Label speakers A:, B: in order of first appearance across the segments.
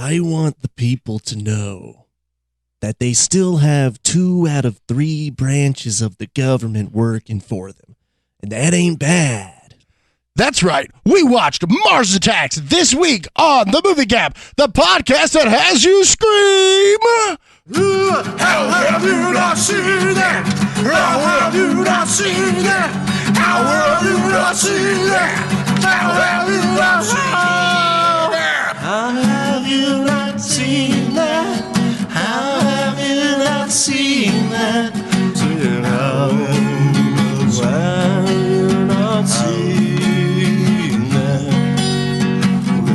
A: I want the people to know that they still have 2 out of 3 branches of the government working for them. And that ain't bad.
B: That's right. We watched Mars Attacks this week on The Movie Gap, the podcast that has you scream. How have you not seen that? How have you not seen that? How have you not seen that? How have you not seen that?
A: How have you not seen that? How have you not seen that? How have you not seen that?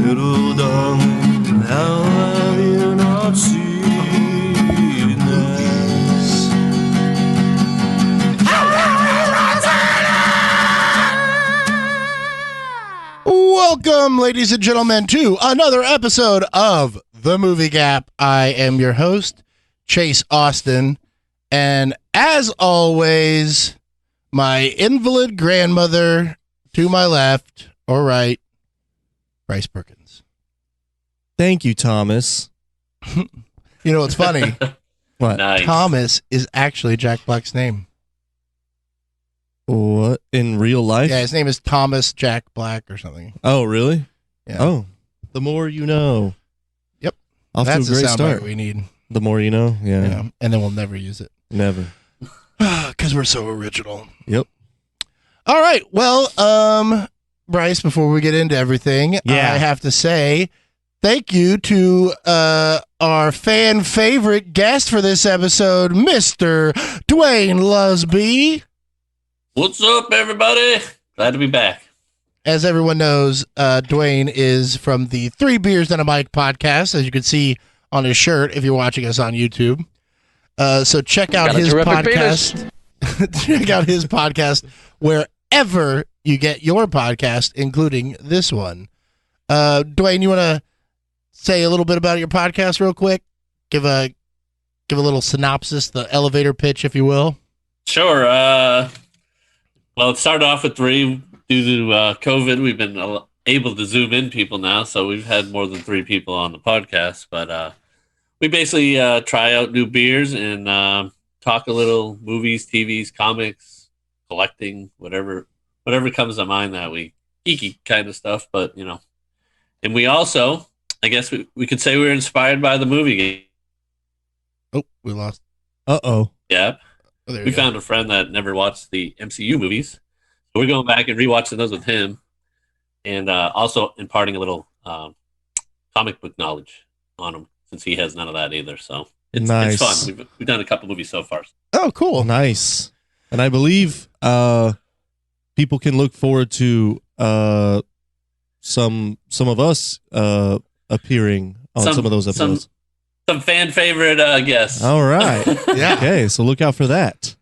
A: Little darling, how have you not seen this?
B: Welcome, ladies and gentlemen, to another episode of The Movie Gap. I am your host, Chase Austin, and as always, my invalid grandmother to my left or right, Bryce Perkins.
A: Thank you, Thomas.
B: You know what's funny?
A: What?
C: Nice.
B: Thomas is actually Jack Black's name.
A: What? In real life?
B: Yeah, his name is Thomas Jack Black or something.
A: Oh, really?
B: Yeah.
A: Oh, the more you know.
B: Yep.
A: Off
B: That's
A: to a
B: the
A: great
B: soundbite
A: start.
B: we need.
A: The more you know? Yeah.
B: Yeah. And then we'll never use it.
A: Never.
B: Because we're so original.
A: Yep.
B: All right. Well, Bryce, before we get into everything,
A: Yeah.
B: I have to say thank you to our fan favorite guest for this episode, Mr. Dwayne Lusby.
C: What's up, everybody? Glad to be back.
B: As everyone knows, Dwayne is from the 3 Beers and a Mic podcast, as you can see on his shirt if you're watching us on YouTube. So check out
D: Got a
B: his
D: terrific
B: podcast. Check out his podcast wherever you get your podcast, including this one. Dwayne, you want to say a little bit about your podcast real quick? Give a little synopsis, the elevator pitch, if you will.
C: Sure. Well, it started off with 3 due to COVID. We've been able to zoom in people now, so we've had more than 3 people on the podcast. But we basically try out new beers and talk a little movies, TVs, comics, collecting, whatever comes to mind that week. Geeky kind of stuff, but you know. And we also, I guess we could say we were inspired by the movie game.
B: Oh, we lost.
A: Uh-oh.
C: Yeah.
B: Oh, there
C: We
B: you go.
C: found a friend that never watched the MCU movies. So we're going back and rewatching those with him. And also imparting a little comic book knowledge on him, since he has none of that either. So it's
A: Nice.
C: fun. We've done a couple movies so far.
B: Oh, cool.
A: Nice. And I believe people can look forward to some of us appearing on some of those episodes.
C: Some fan favorite guests.
A: All right.
B: Yeah.
A: Okay, so look out for that.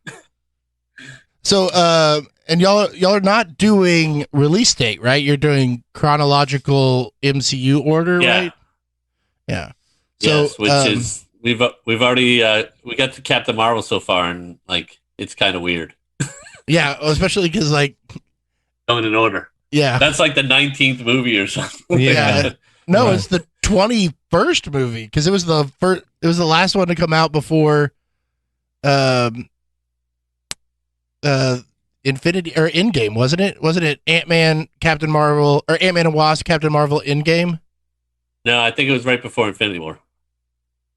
B: So, and y'all are not doing release date, right? You're doing chronological MCU order,
C: Yeah.
B: right? Yeah. So,
C: Yes, which is we've already we got to Captain Marvel so far, and like it's kind of weird
B: yeah, especially because like,
C: going in order.
B: yeah,
C: That's like the 19th movie or something.
A: Yeah.
B: no,
A: Right.
B: it's the 21st movie because it was the first, it was the last one to come out before, Infinity or Endgame, wasn't it? Wasn't it Ant-Man, Captain Marvel, or Ant-Man and Wasp, Captain Marvel, Endgame?
C: No, I think it was right before Infinity War.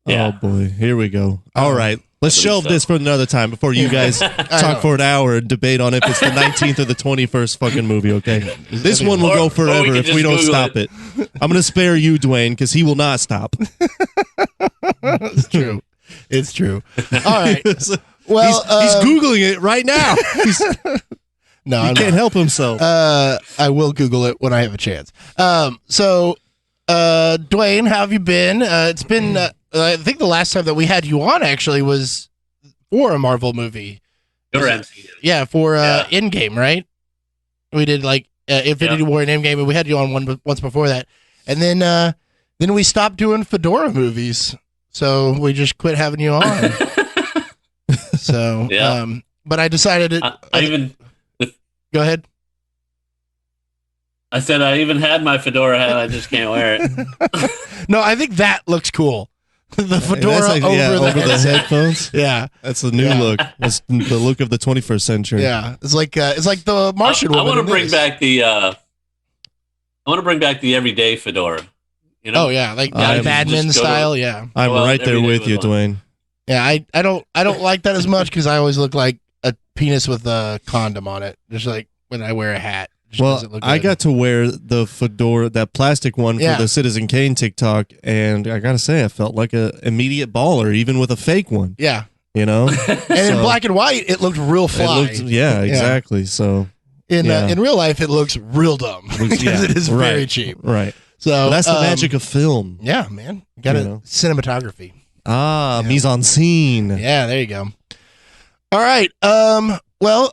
C: Yeah.
A: Oh boy, here we go. All right, let's
C: I believe
A: shelve
C: so.
A: this for another time before you guys
B: know.
A: talk for an hour and debate on if it's the 19th or the 21st fucking movie. Okay, this one will
C: Or-
A: go
C: or
A: forever
C: we can
A: if
C: just
A: we don't
C: Google
A: stop it. I'm gonna spare you, Dwayne, because he will not stop.
B: It's true. It's true. All right.
A: he's
B: Well,
A: googling it right now.
B: no,
A: He
B: I'm
A: can't
B: not.
A: help himself.
B: I will Google it when I have a chance. So, Dwayne, how have you been? It's been, I think the last time that we had you on actually was for a Marvel movie.
C: Your MCU.
B: Yeah, for
C: Yeah.
B: Endgame, right? We did like Infinity War and Endgame, and we had you on once before that. And then we stopped doing Fedora movies. So we just quit having you on. So,
C: Yeah.
B: but I decided
C: I even
B: go ahead.
C: I said I even had my fedora hat. I just can't wear it.
B: No, I think that looks cool. The fedora
A: That's like,
B: over the headset.
A: headphones.
B: Yeah,
A: That's the new look. That's the look of the 21st century.
B: yeah. It's like the Martian
C: I
B: woman.
C: want to
B: in
C: bring
B: this.
C: back the. I want to bring back the everyday fedora. You know?
B: Oh yeah, like
A: I'm-
B: Badman
C: just go to-
B: style. Yeah,
A: I'm
C: Well,
A: right there
C: every day
A: with
C: with
A: you,
C: one.
A: Dwayne.
B: yeah. I don't like that as much because I always look like a penis with a condom on it. Just like when I wear a hat. It just
A: Well,
B: doesn't look
A: I
B: good.
A: got to wear the fedora, that plastic one
B: Yeah.
A: for the Citizen Kane TikTok, and I gotta say, I felt like a immediate baller, even with a fake one.
B: yeah,
A: You know,
B: and in
A: So-
B: black and white it looked real
A: it
B: fly.
A: looked, yeah, exactly. So
B: In real life it looks real dumb because
A: yeah,
B: it is very
A: right,
B: cheap.
A: right.
B: So
A: But that's the magic of film.
B: Yeah, man. Got
A: You know.
B: cinematography.
A: Ah, mise en scene.
B: Yeah, there you go. All right. Well,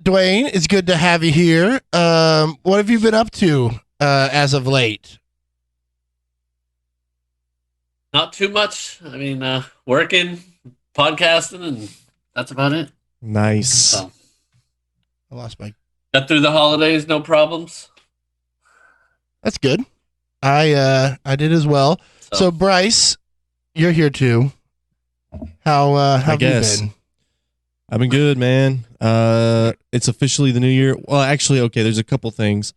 B: Dwayne, it's good to have you here. What have you been up to as of late?
C: Not too much. I mean, working, podcasting, and that's about it.
A: Nice.
C: So,
B: I lost my.
C: got through the holidays, no problems.
B: That's good. I did as well. So Bryce, you're here too. How have you
A: guess.
B: been?
A: I've been good, man. It's officially the new year. Well, actually, okay, there's a couple things.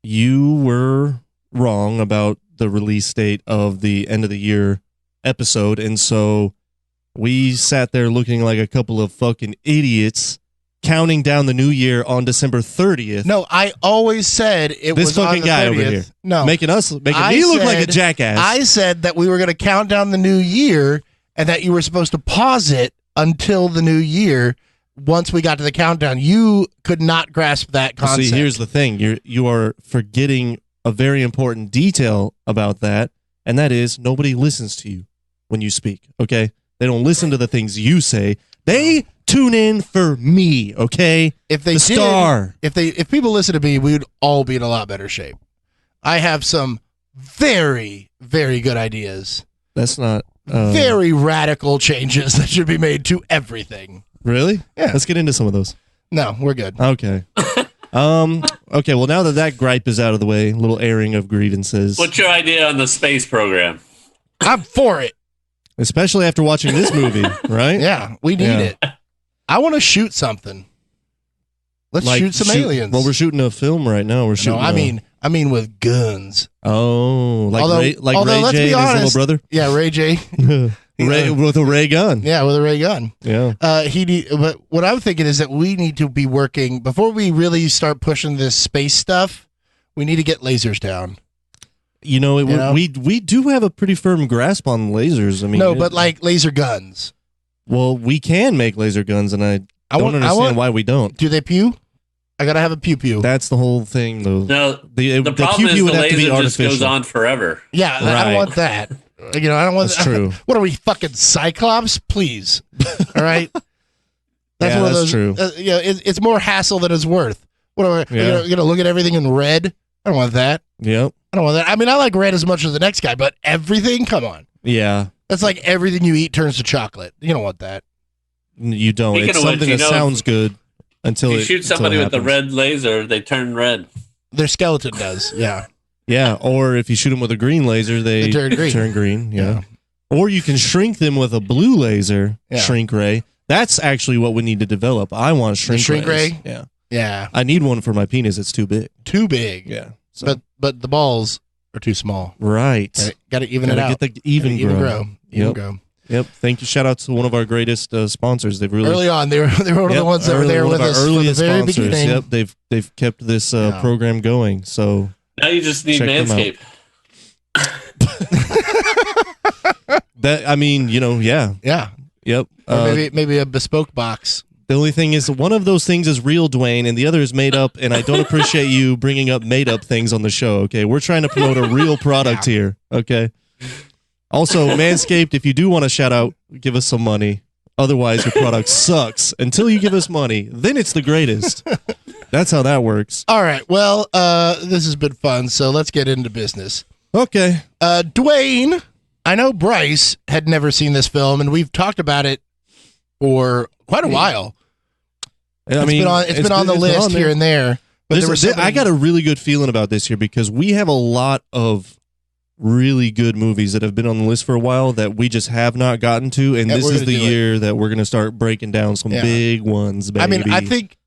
A: You were wrong about the release date of the end of the year episode, and so we sat there looking like a couple of fucking idiots counting down the new year on December 30th.
B: No, I always said it
A: This
B: was on
A: fucking
B: the
A: guy
B: 30th.
A: over here.
B: No,
A: Making
B: I
A: me look like a
B: said-
A: jackass.
B: I said that we were going to count down the new year and that you were supposed to pause it until the new year once we got to the countdown. You could not grasp that concept.
A: See, here's the thing. You are forgetting a very important detail about that, and that is nobody listens to you when you speak, okay? They don't listen to the things you say. They tune in for me, okay?
B: if they
A: the
B: did,
A: star.
B: if people listen to me, we would all be in a lot better shape. I have some very, very good ideas.
A: That's not
B: Very radical changes that should be made to everything.
A: really?
B: Yeah.
A: Let's get into some of those.
B: No, we're good.
A: Okay. Okay, well now that gripe is out of the way, a little airing of grievances.
C: What's your idea on the space program?
B: I'm for it.
A: Especially after watching this movie, right?
B: Yeah, we need
A: Yeah.
B: it. I want to shoot something. Let's
A: Like,
B: shoot some aliens.
A: Well, we're shooting a film right now. We're
B: no,
A: shooting
B: I mean with guns.
A: like
B: Although-
A: Ray, like
B: although,
A: Ray
B: let's
A: J
B: be
A: and his
B: honest-
A: little
B: Yeah, Ray J.
A: brother. Ray, with a ray gun.
B: Yeah, with a ray gun.
A: Yeah.
B: But what I'm thinking is that we need to be working before we really start pushing this space stuff. We need to get lasers down.
A: You know,
B: You know?
A: we do have a pretty firm grasp on lasers. I mean,
B: No, but like laser guns.
A: well, we can make laser guns, and I don't
B: I
A: understand
B: want.
A: why we don't.
B: Do they pew? I gotta have a pew pew.
A: That's the whole thing, though.
C: No,
A: the
C: the problem is
A: pew
C: the
A: would have to be
C: laser just
A: artificial.
C: goes on forever.
B: Yeah, I don't
A: Right.
B: want that. You know, I don't want.
A: That's true.
B: What are we fucking Cyclops? Please. All right.
A: Yeah,
B: one of
A: that's
B: those.
A: true.
B: It's more hassle than it's worth. What are we?
A: Yeah.
B: You're gonna look at everything in red. I don't want that.
A: Yep.
B: I don't want that. I mean, I like red as much as the next guy, but everything. Come on.
A: Yeah.
B: That's like everything you eat turns to chocolate. You don't want that.
A: You don't.
C: Speaking
A: It's
C: of which,
A: something
C: you
A: that
C: know,
A: sounds good until
C: You
A: it
C: shoot somebody
A: until it
C: with the
A: happens.
C: red laser, they turn red.
B: Their skeleton does. Yeah.
A: Yeah, or if you shoot them with a green laser, they
B: turn green.
A: Turn green. Yeah.
B: Yeah.
A: Or you can shrink them with a blue laser,
B: Yeah.
A: shrink ray. That's actually what we need to develop. I want a shrink,
B: shrink
A: rays.
B: ray?
A: Yeah.
B: Yeah.
A: I need one for my penis. It's too big.
B: Too big.
A: Yeah. So,
B: But the balls are too small.
A: right.
B: Got to even
A: Gotta
B: it out.
A: get the even
B: Gotta
A: grow.
B: Even
A: Yep.
B: grow.
A: Yep. Thank you. Shout out to one of our greatest sponsors. They've really
B: Early on, they were one of the ones that were there
A: one
B: with
A: of our
B: us from the
A: earliest
B: very
A: sponsors.
B: beginning.
A: Yep. They've kept this
B: Yeah.
A: program going. So
C: Now you just need
A: Check them out.
C: Manscaped.
A: that yeah.
B: Yeah.
A: Yep.
B: Or maybe a bespoke box.
A: The only thing is, one of those things is real, Dwayne, and the other is made up, and I don't appreciate you bringing up made up things on the show, okay? We're trying to promote a real product here, okay? Also, Manscaped, if you do want to shout out, give us some money. Otherwise, your product sucks. Until you give us money, then it's the greatest. That's how that works.
B: All right. Well, this has been fun, so let's get into business.
A: Okay.
B: Dwayne, I know Bryce had never seen this film, and we've talked about it for quite a while.
A: I mean,
B: It's been on the list here and there. But there were so
A: I
B: many-
A: got a really good feeling about this year because we have a lot of really good movies that have been on the list for a while that we just have not gotten to, and this
B: we're
A: is
B: gonna
A: the
B: do it.
A: year that we're going to start breaking down some
B: Yeah.
A: big ones, baby.
B: I mean,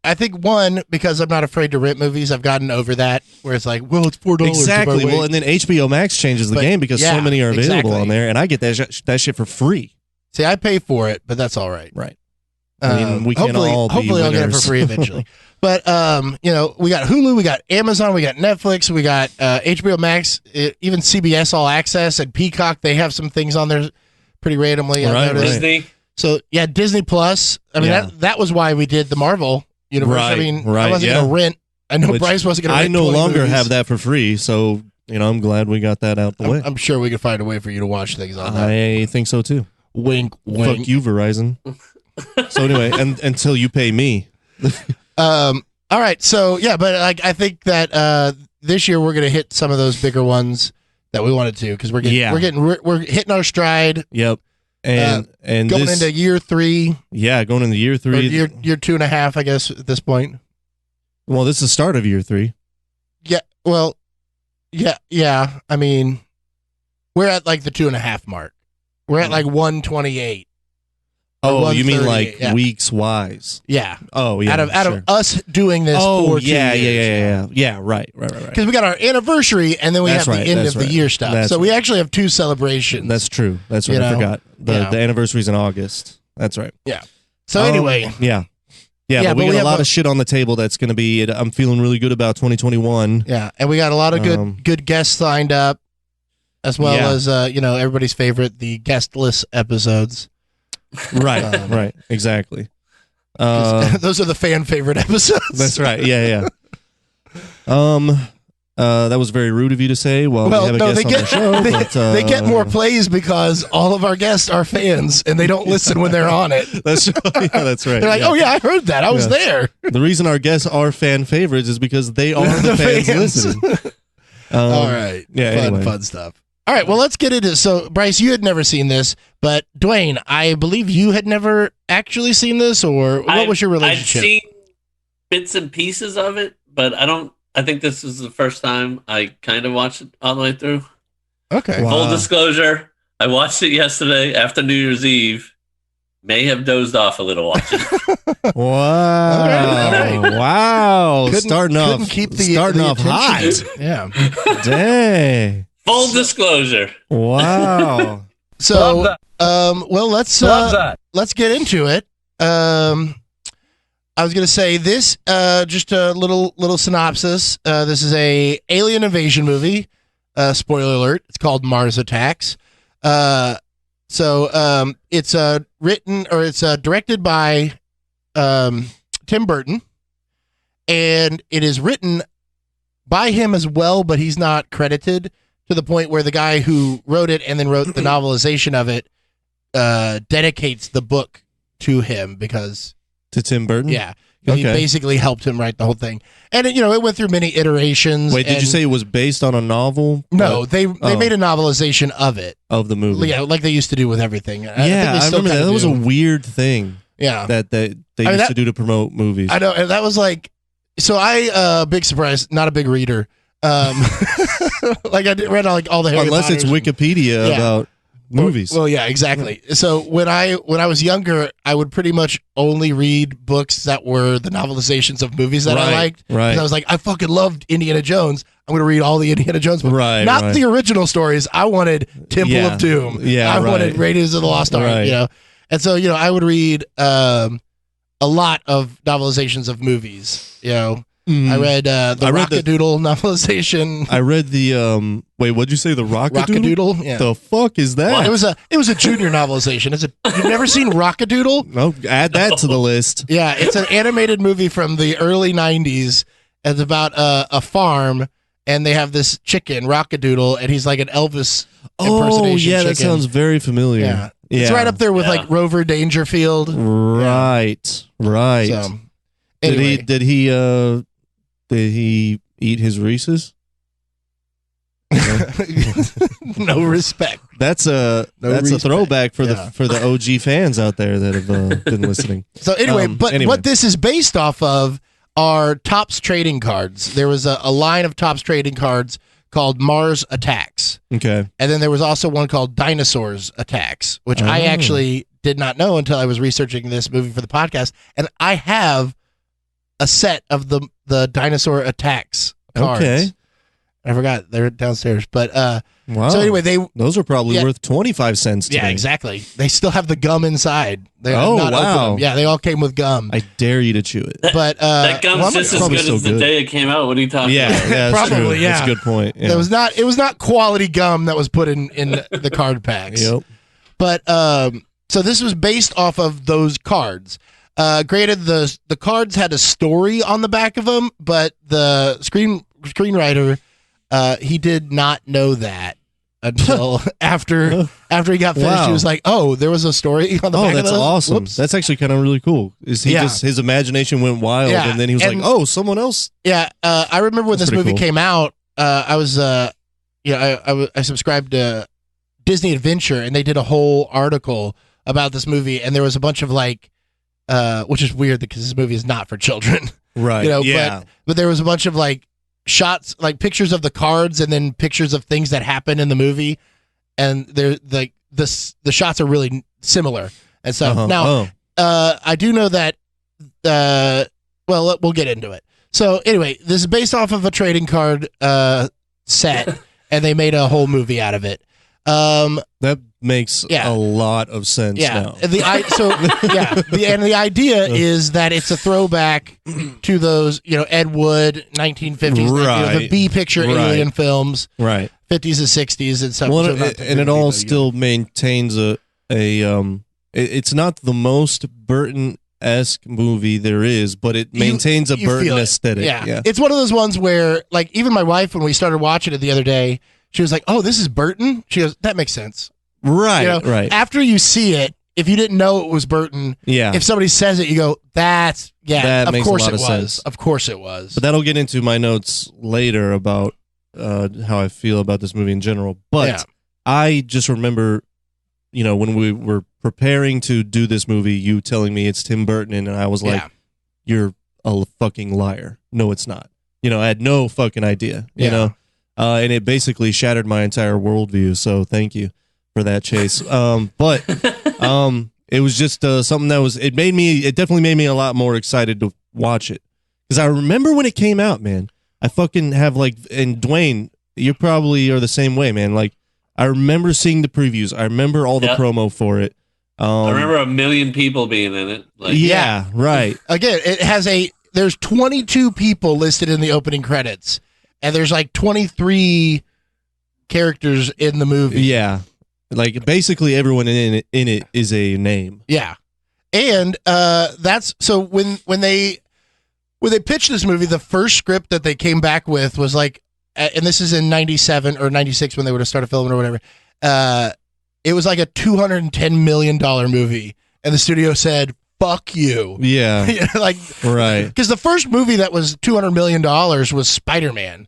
B: I think one, because I'm not afraid to rent movies, I've gotten over that, where it's like, well, it's $4.
A: Exactly. Well, and then HBO Max changes the
B: But,
A: game because
B: yeah,
A: so many are available
B: exactly.
A: on there, and I get that shit for free.
B: See, I pay for it, but that's all right.
A: Right. I mean, we can't
B: hopefully,
A: all be
B: hopefully I'll get it for
A: winners.
B: free eventually. But we got Hulu, we got Amazon, we got Netflix, we got HBO Max, even CBS All Access and Peacock. They have some things on there pretty randomly. I've
A: Right,
B: noticed.
C: Disney.
B: So yeah, Disney Plus. I mean,
A: Yeah.
B: that was why we did the Marvel universe. I
A: Right,
B: mean,
A: right,
B: I wasn't
A: yeah.
B: gonna rent. I know
A: Which
B: Bryce wasn't gonna.
A: I
B: rent
A: no
B: 20
A: longer
B: movies.
A: have that for free, so I'm glad we got that out the way.
B: I'm sure we could find a way for you to watch things on that.
A: I think so too.
B: Wink, wink.
A: Fuck you, Verizon. So anyway, and until you pay me.
B: All right, so yeah, but like I think that this year we're gonna hit some of those bigger ones that we wanted to because we're hitting our stride.
A: Yep. And
B: Going
A: this,
B: into year 3,
A: going into year
B: or
A: 3.
B: year 2.5, I guess at this point.
A: Well, this is the start of year 3.
B: Yeah, well, yeah. I mean, we're at like the 2.5 mark. We're at like 128.
A: Oh, you mean
B: 138,
A: like
B: yeah.
A: weeks wise?
B: Yeah.
A: Oh, yeah.
B: Out of us doing this.
A: Oh,
B: for 2
A: yeah,
B: years.
A: yeah. Right.
B: Because we got our anniversary and then we
A: That's
B: have
A: right,
B: the end
A: that's
B: of the
A: right.
B: year stuff.
A: That's
B: So we
A: right.
B: actually have 2 celebrations.
A: That's true. That's
B: You
A: right. I
B: know?
A: forgot.
B: Yeah.
A: The anniversary's in August. That's right.
B: So anyway,
A: Yeah,
B: Yeah,
A: but we
B: but we
A: got a
B: have
A: lot
B: a-
A: of shit on the table that's going to be. I'm feeling really good about 2021.
B: yeah, and we got a lot of good guests lined up, as well
A: Yeah.
B: as everybody's favorite, the guestless episodes.
A: Right, right, exactly.
B: Those are the fan favorite episodes.
A: That's right. Yeah. That was very rude of you to say. Well, we have a guest on the show, but,
B: they get more plays because all of our guests are fans and they don't listen when they're on it.
A: That's right. That's right.
B: They're like, oh yeah, I heard that. I was there.
A: The reason our guests are fan favorites is because they are the fans listening.
B: All right.
A: Yeah. Anyway.
B: Fun stuff. All right. Well, let's get into it. So, Bryce, you had never seen this, but Dwayne, I believe you had never actually seen this, or what was your relationship?
C: I've seen bits and pieces of it, but I think this is the first time I kind of watched it all the way through.
B: Okay.
A: Wow.
C: Full disclosure, I watched it yesterday after New Year's Eve. May have dozed off a little watching it.
A: Wow!
B: All right.
A: Wow!
B: Couldn't
A: Starting
B: keep the
A: off hot.
B: attention. Yeah.
A: Dang!
C: Full disclosure.
A: Wow!
B: So, well, let's get into it. I was gonna say this. Just a little synopsis. This is a alien invasion movie. Spoiler alert! It's called Mars Attacks. So it's written or it's directed by Tim Burton, and it is written by him as well, but he's not credited, to the point where the guy who wrote it and then wrote the novelization of it dedicates the book to him because
A: To Tim Burton.
B: yeah. He
A: Okay.
B: basically helped him write the whole thing, and it went through many iterations.
A: Wait, did you
B: and-
A: say it was based on a novel?
B: no? They
A: Oh.
B: made a novelization of it.
A: Of the movie.
B: Yeah, like they used to do with everything. I think
A: Yeah,
B: they
A: I
B: still
A: remember that.
B: kinda
A: That was a
B: do.
A: weird thing
B: Yeah,
A: that they
B: I mean,
A: used
B: that-
A: to do to promote movies.
B: I know, and that was like, so big surprise, not a big reader. Like I read all the Harry
A: Unless it's
B: Potters.
A: Wikipedia
B: Yeah.
A: about movies.
B: Well, yeah, exactly. So when I was younger, I would pretty much only read books that were the novelizations of movies that I
A: Right,
B: liked.
A: right.
B: 'Cause I was like, I fucking loved Indiana Jones. I'm going to read all the Indiana Jones books.
A: Right,
B: Not
A: right.
B: the original stories. I wanted Temple
A: Yeah.
B: of Doom.
A: Yeah,
B: I
A: right.
B: wanted Raiders of the Lost Ark,
A: Right.
B: And so, I would read a lot of novelizations of movies, I read the
A: I read the-
B: Rockadoodle novelization.
A: I read the wait, what'd you say? The Rockadoodle?
B: Rockadoodle? Yeah.
A: The fuck is that?
B: It was a junior novelization. You've never seen Rockadoodle?
A: No, add that to the list.
B: Yeah, it's an animated movie from the early 90s. It's about a farm, and they have this chicken, Rockadoodle, and he's like an Elvis impersonation
A: yeah,
B: chicken.
A: that sounds very familiar.
B: Yeah. It's right up there with like Rover Dangerfield.
A: Right, right.
B: So, anyway.
A: Did he eat his Reese's?
B: No respect.
A: That's a
B: respect.
A: throwback for
B: Yeah.
A: the OG fans out there that have been listening.
B: So anyway, but
A: anyway.
B: what this is based off of, are Topps trading cards. There was a line of Topps trading cards called Mars Attacks.
A: Okay.
B: And then there was also one called Dinosaurs Attacks, which I actually did not know until I was researching this movie for the podcast. And I have a set of the Dinosaur Attacks cards.
A: Okay.
B: I forgot. They're downstairs. But
A: Wow.
B: so anyway,
A: those are probably worth 25 cents today.
B: yeah, exactly. They still have the gum inside. They
A: Oh,
B: have not opened
A: wow.
B: them. Yeah, they all came with gum.
A: I dare you to chew it.
B: But
C: That gum's
B: well, I'm
C: just as
A: probably
C: good
A: so
C: as the
A: good.
C: day it came out. What are you talking
A: Yeah,
C: about?
A: yeah, that's
B: Probably,
A: true.
B: yeah.
A: That's a good point. Yeah.
B: it was not quality gum that was put in the card packs.
A: Yep.
B: But so this was based off of those cards. Granted, the cards had a story on the back of them, but the screenwriter he did not know that until after he got finished.
A: Wow.
B: He was like, "Oh, there was a story on the back
A: Oh,
B: of
A: that's
B: those?
A: awesome.
B: Whoops."
A: That's actually kind of really cool. Is he just his imagination went wild,
B: Yeah,
A: and then he was
B: and-
A: like, "Oh, someone else."
B: Yeah, I remember when
A: That's
B: this
A: pretty
B: movie
A: cool.
B: came out. I was, I subscribed to Disney Adventure, and they did a whole article about this movie, and there was a bunch of like, which is weird because this movie is not for children,
A: Right. Yeah.
B: but there was a bunch of like shots, like pictures of the cards, and then pictures of things that happen in the movie, and they're like the shots are really similar and stuff.
A: Uh-huh.
B: Now,
A: Oh.
B: I do know that. Well, we'll get into it. So anyway, this is based off of a trading card set, and they made a whole movie out of it.
A: That makes
B: Yeah.
A: a lot of sense now.
B: And the idea is that it's a throwback to those, Ed Wood 1950s,
A: Right.
B: the B picture
A: Right.
B: alien films,
A: Right.
B: 50s and 60s and stuff.
A: Well,
B: So not
A: and it all still maintains it's not the most Burton-esque movie there is, but it maintains a
B: you
A: Burton
B: feel it.
A: aesthetic.
B: Yeah. It's one of those ones where, like, even my wife, when we started watching it the other day, she was like, "Oh, this is Burton?" She goes, "That makes sense."
A: Right. Right.
B: After you see it, if you didn't know it was Burton,
A: Yeah.
B: if somebody says it, you go, "That of
A: makes a
B: course
A: lot
B: it
A: of
B: was.
A: sense.
B: Of course it was."
A: But that'll get into my notes later about how I feel about this movie in general. But
B: Yeah.
A: I just remember, when we were preparing to do this movie, you telling me it's Tim Burton, and I was like,
B: Yeah.
A: "You're a fucking liar." No, it's not. I had no fucking idea. You
B: Yeah.
A: know, and it basically shattered my entire worldview. So thank you for that, Chase. But it was just something that it definitely made me a lot more excited to watch it, because I remember when it came out, man. I fucking have and Dwayne, you probably are the same way, man. Like, I remember seeing the previews. I remember all the
C: Yep.
A: promo for it.
C: I remember 1 million people being in it. Like,
A: Yeah, right.
B: Again, there's 22 people listed in the opening credits, and there's like 23 characters in the movie.
A: Yeah. Like, basically everyone in it is a name.
B: Yeah. And that's so when they pitched this movie, the first script that they came back with was like, and this is in 97 or 96 when they would have started filming or whatever. It was like a $210 million movie, and the studio said, "Fuck you."
A: Yeah.
B: Like,
A: Right.
B: because the first movie that was $200 million was Spider-Man.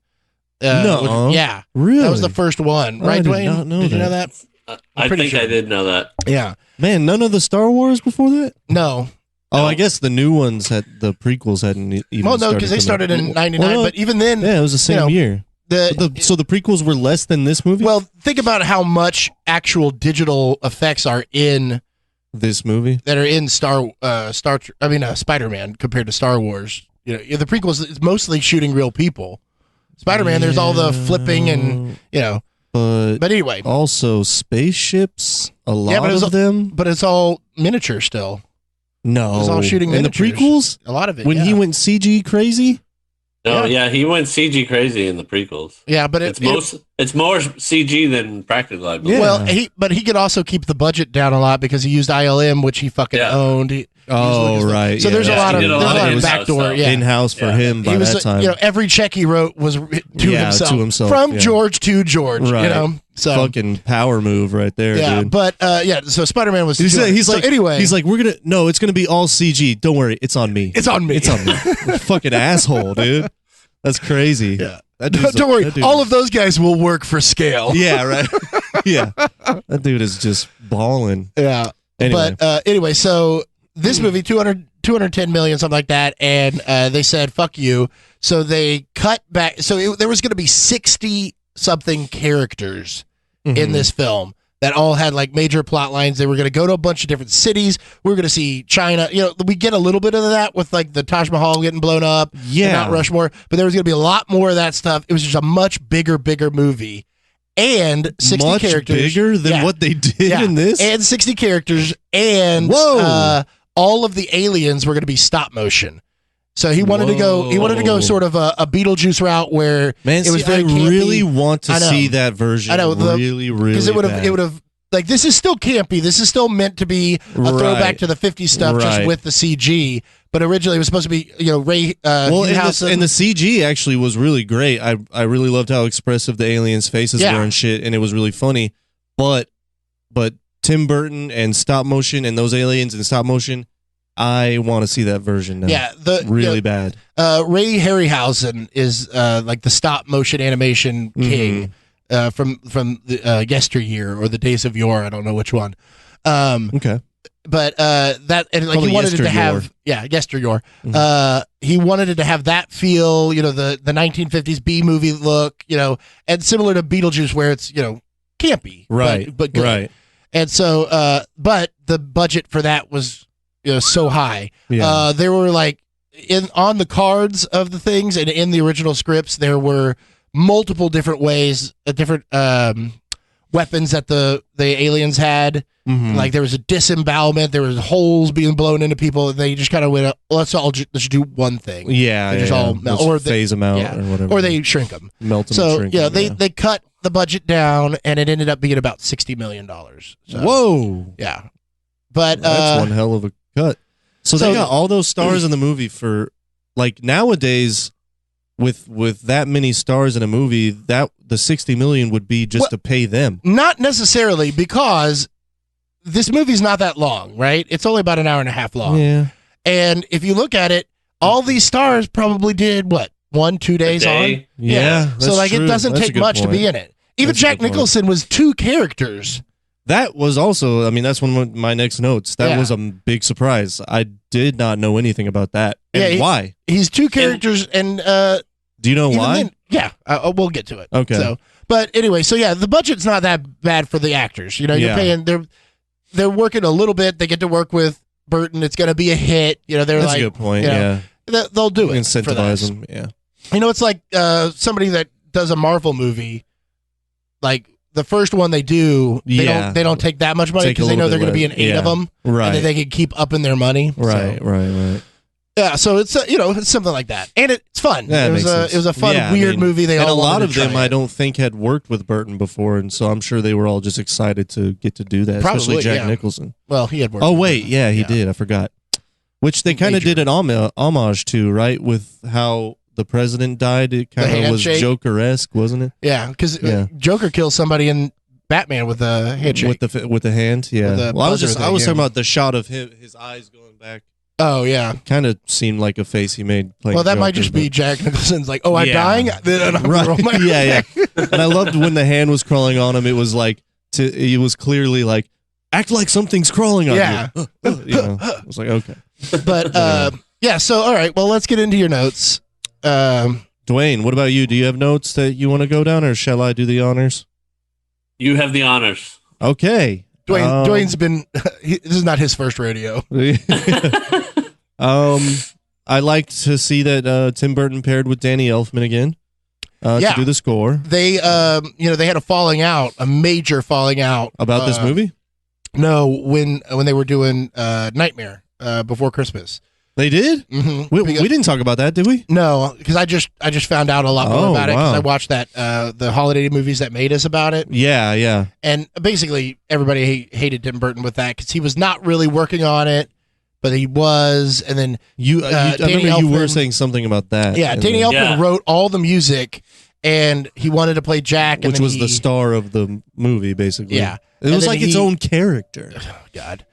A: No.
B: Yeah.
A: Really?
B: That was the first one,
A: Oh, I
B: right,
A: did
B: Dwayne?
A: not know
B: Did you know
A: that.
B: that?
C: I
B: pretty
C: think
B: sure.
C: I did know that.
B: Yeah.
A: Man, none of the Star Wars before that?
B: No.
A: Oh,
C: No.
A: I guess the new ones the prequels hadn't even
B: Well, no, because they
A: coming
B: started
A: out.
B: in 99,
A: Well,
B: but even then,
A: yeah, it was the same year. So the prequels were less than this movie?
B: well, think about how much actual digital effects are in
A: This movie?
B: that are in Spider-Man compared to Star Wars. The prequels is mostly shooting real people. Spider-Man, there's all the flipping and But anyway,
A: Also, spaceships, a lot
B: but it was
A: of them.
B: but it's all miniature still.
A: No.
B: It was all shooting
A: in the
B: miniatures.
A: prequels?
B: A lot of it.
A: When
B: yeah.
A: he went CG crazy?
C: No, yeah, he went CG crazy in the prequels.
B: Yeah, but
C: It's more CG than practical, I believe.
A: Yeah.
B: Well, he could also keep the budget down a lot because he used ILM, which he fucking
C: Yeah.
B: owned.
A: Oh, right.
B: So there's
C: Yeah,
B: a lot
C: he
B: of
C: did a
B: there's
C: lot
B: a
C: of
B: lot of
C: in-house
B: backdoor.
C: stuff.
B: Yeah,
A: In-house for
C: Yeah.
A: him by
B: he was
A: that time.
B: every check he wrote was to
A: Yeah,
B: himself.
A: to himself,
B: From
A: yeah.
B: George to George.
A: Right.
B: So
A: Fucking power move right there,
B: yeah,
A: dude.
B: but so Spider-Man was.
A: He's
B: so
A: like,
B: anyway,
A: he's like, it's gonna be all CG. Don't worry, it's on me.
B: it's on me.
A: It's on me. Fucking asshole, dude. That's crazy.
B: Yeah.
A: That dude's
B: Don't worry,
A: that dude-
B: all of those guys will work for scale.
A: Yeah, right. Yeah, that dude is just balling.
B: Yeah.
A: Anyway.
B: But anyway, so this movie, $210 210 million, something like that, and they said fuck you. So they cut back. So there was going to be 60 something characters in this film that all had like major plot lines. They were going to go to a bunch of different cities. We were going to see China. We get a little bit of that with like the Taj Mahal getting blown up, Mount Rushmore, but there was going to be a lot more of that stuff. It was just a much bigger movie. And 60
A: much
B: characters.
A: Bigger than what they did in this?
B: And 60 characters, and all of the aliens were going to be stop motion. So he wanted to go. He wanted to go sort of a Beetlejuice route where it was very campy.
A: I really want to see that version. I know, really, because
B: it would have. Like, this is still campy. This is still meant to be a throwback to the 50s stuff, just with the CG. But originally, it was supposed to be, Ray.
A: And the CG actually was really great. I really loved how expressive the aliens' faces were and shit, and it was really funny. But Tim Burton and stop motion and those aliens in stop motion, I want to see that version now. Yeah, really bad.
B: Ray Harryhausen is like the stop motion animation king. From the yesteryear or the days of yore, I don't know which one.
A: Okay,
B: but that and like
A: probably
B: he wanted it to have yesteryear. He wanted it to have that feel, the 1950s B movie look, and similar to Beetlejuice, where it's campy,
A: right,
B: but good. Right. And so, but the budget for that was so high. Yeah. There were like on the cards of the things and in the original scripts, there were multiple different ways, different weapons that the aliens had. Like there was a disembowelment, there was holes being blown into people, and they just kind of went, let's do one thing.
A: Yeah,
B: just all melt,
A: or phase them out, or whatever,
B: or they shrink them,
A: melt them.
B: So
A: and shrink them,
B: they cut the budget down, and it ended up being about $60 million. So,
A: whoa,
B: yeah, but
A: that's one hell of a cut. So they got all those stars in the movie for like nowadays. With that many stars in a movie, that the 60 million would be just to pay them.
B: Not necessarily, because this movie's not that long, right? It's only about an hour and a half long.
A: Yeah.
B: And if you look at it, all these stars probably did what, 1-2 days on?
A: Yeah.
B: So like
A: true.
B: it doesn't take much to be in it. Even Jack Nicholson was 2 characters.
A: That was also, that's one of my next notes. That was a big surprise. I did not know anything about that. And why?
B: He's 2 characters, and
A: do you know why?
B: We'll get to it.
A: Okay.
B: So, but anyway, the budget's not that bad for the actors. You're paying. They're working a little bit. They get to work with Burton. It's going to be a hit. That's
A: a good point.
B: They'll do it.
A: Incentivize them. Yeah.
B: It's like somebody that does a Marvel movie, like. The first one they do, they don't take that much money because they know they're going to be in 8 of them,
A: right?
B: And then they can keep upping their money,
A: right?
B: Yeah, so it's it's something like that, and it's fun. It was a fun, weird movie.
A: And a lot of them I don't think had worked with Burton before, and so I'm sure they were all just excited to get to do that.
B: Probably,
A: especially Jack Nicholson.
B: Well, he had worked.
A: Oh wait, he did. I forgot. Which they kind of did an homage to, right? With how the president died, it kind of was Joker-esque, wasn't it?
B: Yeah, because Joker kills somebody in Batman with a handshake.
A: With the hand, yeah. I was talking about the shot of his eyes going back.
B: Oh yeah,
A: kind of seemed like a face he made.
B: Well, that
A: Joker,
B: might just be Jack Nicholson's like, I'm dying.
A: Right? Yeah. And I loved when the hand was crawling on him. It was like it was clearly like act like something's crawling on you. I was like, okay,
B: but So all right, well, let's get into your notes.
A: Dwayne, what about you? Do you have notes that you want to go down, or shall I do the honors?
C: You have the honors.
A: Okay.
B: Dwayne's been. This is not his first rodeo.
A: I liked to see that Tim Burton paired with Danny Elfman again to do the score.
B: They, they had a major falling out
A: about this movie.
B: No, when they were doing Nightmare Before Christmas.
A: They did? Mm-hmm. We didn't talk about that, did we?
B: No, because I just found out a lot more about it because I watched that the holiday movies that made us about it.
A: Yeah.
B: And basically, everybody hated Tim Burton with that because he was not really working on it, but he was. And then
A: I remember you were saying something about that.
B: Yeah, Danny Elfman wrote all the music, and he wanted to play Jack,
A: which was the star of the movie, basically.
B: Yeah,
A: it was like its own character.
B: Oh, God.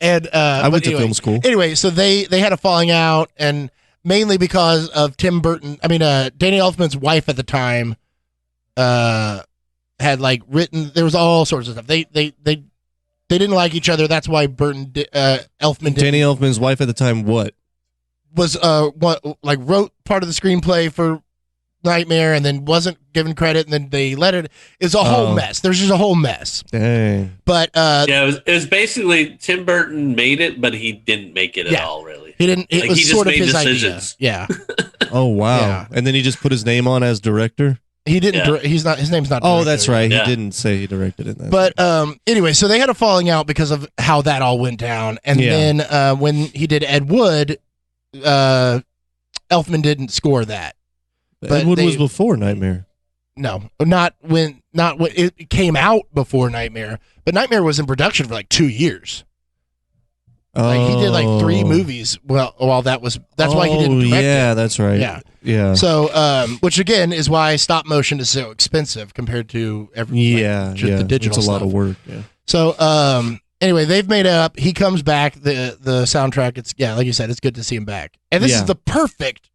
B: And
A: I went to film school.
B: Anyway, so they had a falling out, and mainly because of Tim Burton. Danny Elfman's wife at the time had like written. There was all sorts of stuff. They They didn't like each other. That's why Elfman
A: Danny Elfman's wife at the time, what?
B: Was wrote part of the screenplay for Nightmare and then wasn't given credit, and then they let it. It's a whole mess. There's just a whole mess.
A: Dang.
B: But
C: it was basically Tim Burton made it, but he didn't make it at all. Really,
B: he didn't. It
C: like,
B: was
C: he just
B: sort of
C: made
B: his
C: decisions.
B: idea. Yeah.
A: Oh wow.
B: Yeah.
A: And then he just put his name on as director.
B: He didn't. He's not. His name's not.
A: Oh,
B: director.
A: that's right.
C: Yeah.
A: He didn't say he directed it.
B: But anyway, so they had a falling out because of how that all went down, and then when he did Ed Wood, Elfman didn't score that. But
A: Ed Wood was before Nightmare.
B: No, not when it came out before Nightmare, but Nightmare was in production for like 2 years. Like he did like 3 movies. Well, that's why he didn't direct
A: yeah,
B: it.
A: that's right. Yeah.
B: So, which again is why stop motion is so expensive compared to the digital
A: It's a lot
B: stuff.
A: of work. Yeah.
B: So, anyway, they've made up. He comes back. The soundtrack. It's like you said, it's good to see him back. And this is the perfect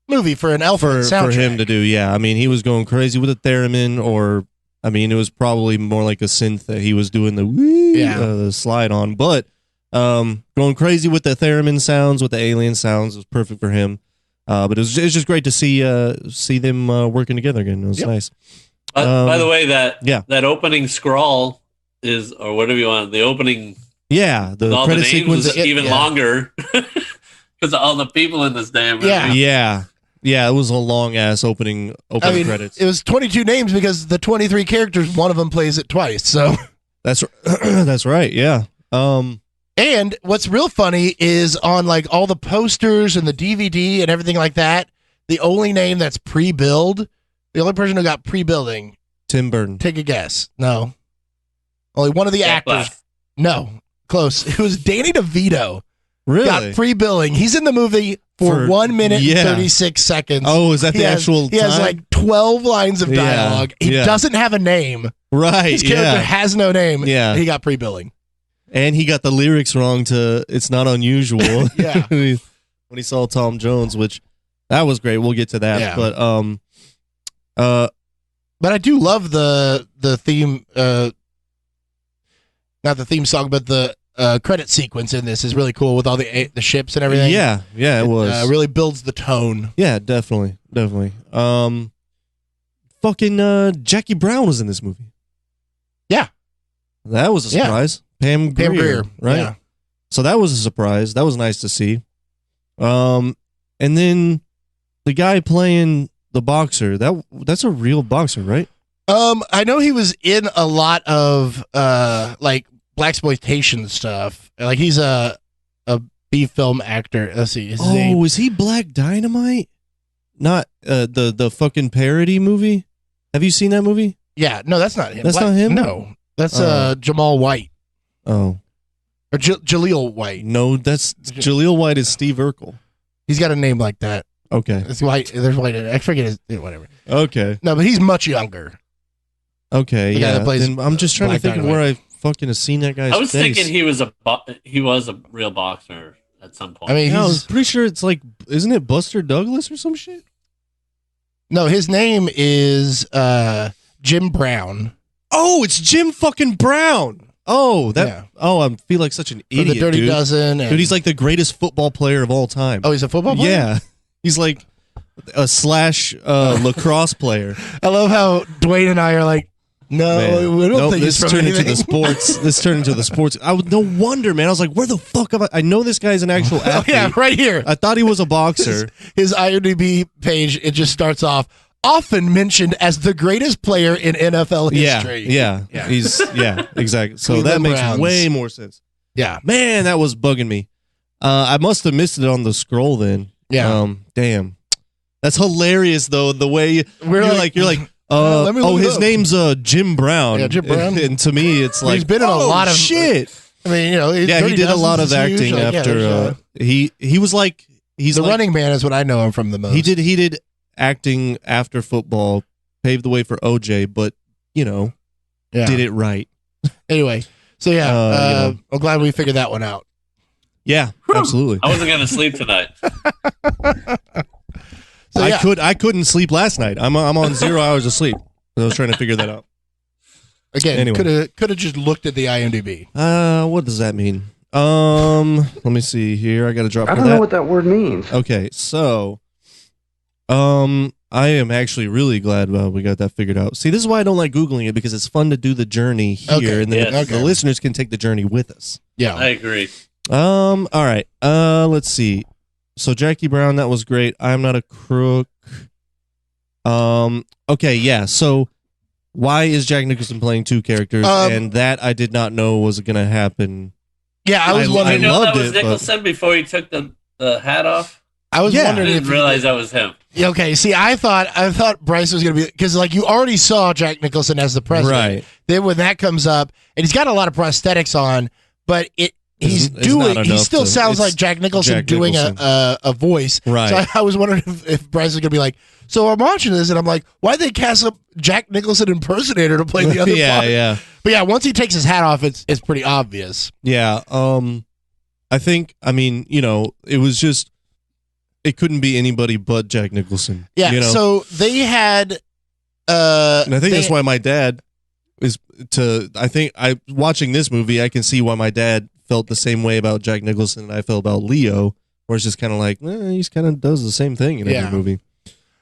B: movie for an Elfman soundtrack
A: for him to do. Yeah, I mean, he was going crazy with the theremin, or I mean, it was probably more like a synth that he was doing the slide on, but going crazy with the theremin sounds, with the alien sounds, was perfect for him. But it was just great to see them working together again. It was nice.
C: By the way, that opening scroll is, or whatever you want, the opening.
A: Yeah, the
C: all
A: credit
C: the names
A: sequence
C: is even longer because of all the people in this damn movie.
A: Yeah, it was a long ass opening credits.
B: It was 22 names because the 23 characters, one of them plays it twice. So
A: that's right. Yeah.
B: And what's real funny is on like all the posters and the DVD and everything like that, the only name that's pre-billed, the only person who got pre-billing,
A: Tim Burton.
B: Take a guess. No. Only one of the actors.
C: Black.
B: No. Close. It was Danny DeVito.
A: Really?
B: Got pre-billing. He's in the movie for 1 minute and 36 seconds.
A: Oh, is that
B: He has like 12 lines of dialogue. He doesn't have a name.
A: Right.
B: His character has no name.
A: Yeah.
B: He got pre-billing.
A: And he got the lyrics wrong to "It's Not Unusual."
B: Yeah.
A: When he saw Tom Jones, which that was great. We'll get to that.
B: Yeah.
A: But
B: I do love the theme. Not the theme song, but the credit sequence in this is really cool with all the ships and everything.
A: Yeah, it was.
B: Really builds the tone.
A: Yeah, definitely. Fucking Jackie Brown was in this movie.
B: Yeah.
A: That was a surprise. Pam Grier, right?
B: Yeah.
A: So that was a surprise. That was nice to see. And then the guy playing the boxer, that's a real boxer, right?
B: I know he was in a lot of like blaxploitation stuff. Like he's a B film actor. Let's see.
A: Is he Black Dynamite? Not the fucking parody movie. Have you seen that movie?
B: Yeah, no, that's not him.
A: That's not him?
B: No, that's Jamal White.
A: Oh,
B: or Jaleel White.
A: No, that's Jaleel White is Steve Urkel.
B: He's got a name like that.
A: Okay,
B: it's White. There's White. I forget his whatever.
A: Okay,
B: no, but he's much younger.
A: Okay,
B: the guy that plays
A: I'm just trying to think of where I fucking have seen that guy's
C: I was
A: face.
C: thinking he was a real boxer at some point.
B: I mean,
A: I was pretty sure it's like, isn't it Buster Douglas or some shit?
B: No, his name is Jim Brown.
A: Oh, it's Jim fucking Brown. Oh, I feel like such an idiot.
B: From the Dirty
A: dude.
B: Dozen.
A: Dude, he's like the greatest football player of all time.
B: Oh, he's a football player?
A: Yeah. He's like a / lacrosse player.
B: I love how Dwayne and I are like, no, we don't think
A: this
B: it's from
A: turned
B: anything.
A: into the sports. This turned into the sports. No wonder, man. I was like, where the fuck have I know this guy's an actual athlete.
B: Yeah, right here.
A: I thought he was a boxer.
B: His IMDb page, it just starts off, often mentioned as the greatest player in NFL history.
A: Yeah. He's exactly. So
B: Cleveland
A: that makes
B: Browns.
A: way more sense.
B: Yeah.
A: Man, that was bugging me. I must have missed it on the scroll then.
B: Yeah.
A: Damn. That's hilarious though, the way you're like
B: let me look it
A: his
B: up.
A: name's Jim Brown.
B: Yeah, Jim Brown.
A: And to me it's like
B: he's been in a lot of
A: shit.
B: I mean,
A: he did a lot of acting after he was like he's
B: the
A: like,
B: Running Man is what I know him from the most.
A: He did acting after football, paved the way for OJ, but did it right.
B: Anyway, so I'm glad we figured that one out.
A: Yeah, absolutely.
C: I wasn't gonna sleep tonight.
B: So,
A: I couldn't sleep last night. I'm on 0 hours of sleep. I was trying to figure that out.
B: Again,
A: Anyway.
B: could have just looked at the IMDb.
A: What does that mean? Let me see here. I got to drop.
D: I don't know what that word means.
A: Okay, so, I am actually really glad we got that figured out. See, this is why I don't like Googling it, because it's fun to do the journey here,
B: Okay,
A: and then
C: yes.
A: the listeners can take the journey with us.
B: Yeah.
C: I agree.
A: All right. Let's see. So Jackie Brown, that was great. I'm Not a Crook. Okay, yeah. So why is Jack Nicholson playing two characters? And that I did not know was going to happen.
B: Yeah, I was
C: I
B: wondering.
C: know
A: loved
C: that was
A: it, but-
C: Nicholson before he took the hat off.
B: I was
A: Yeah.
C: I
B: wondering if
C: didn't realize that was him.
B: Okay, see, I thought Bryce was going to be, because like you already saw Jack Nicholson as the president.
A: Right.
B: Then when that comes up, and he's got a lot of prosthetics on, but he
A: not enough
B: still sounds
A: it's
B: like Jack Nicholson
A: Jack
B: doing
A: Nicholson.
B: a voice.
A: Right.
B: So I was wondering if Bryce was going to be like, so I'm watching this, and I'm like, why'd they cast a Jack Nicholson impersonator to play the other part?
A: Yeah.
B: But yeah, once he takes his hat off, it's pretty obvious.
A: Yeah. I think, it was just, it couldn't be anybody but Jack Nicholson.
B: Yeah,
A: You know?
B: so they had...
A: And I think that's why my dad watching this movie, I can see why my dad felt the same way about Jack Nicholson and I felt about Leo, where it's just kind of like, he's kind of does the same thing in every movie.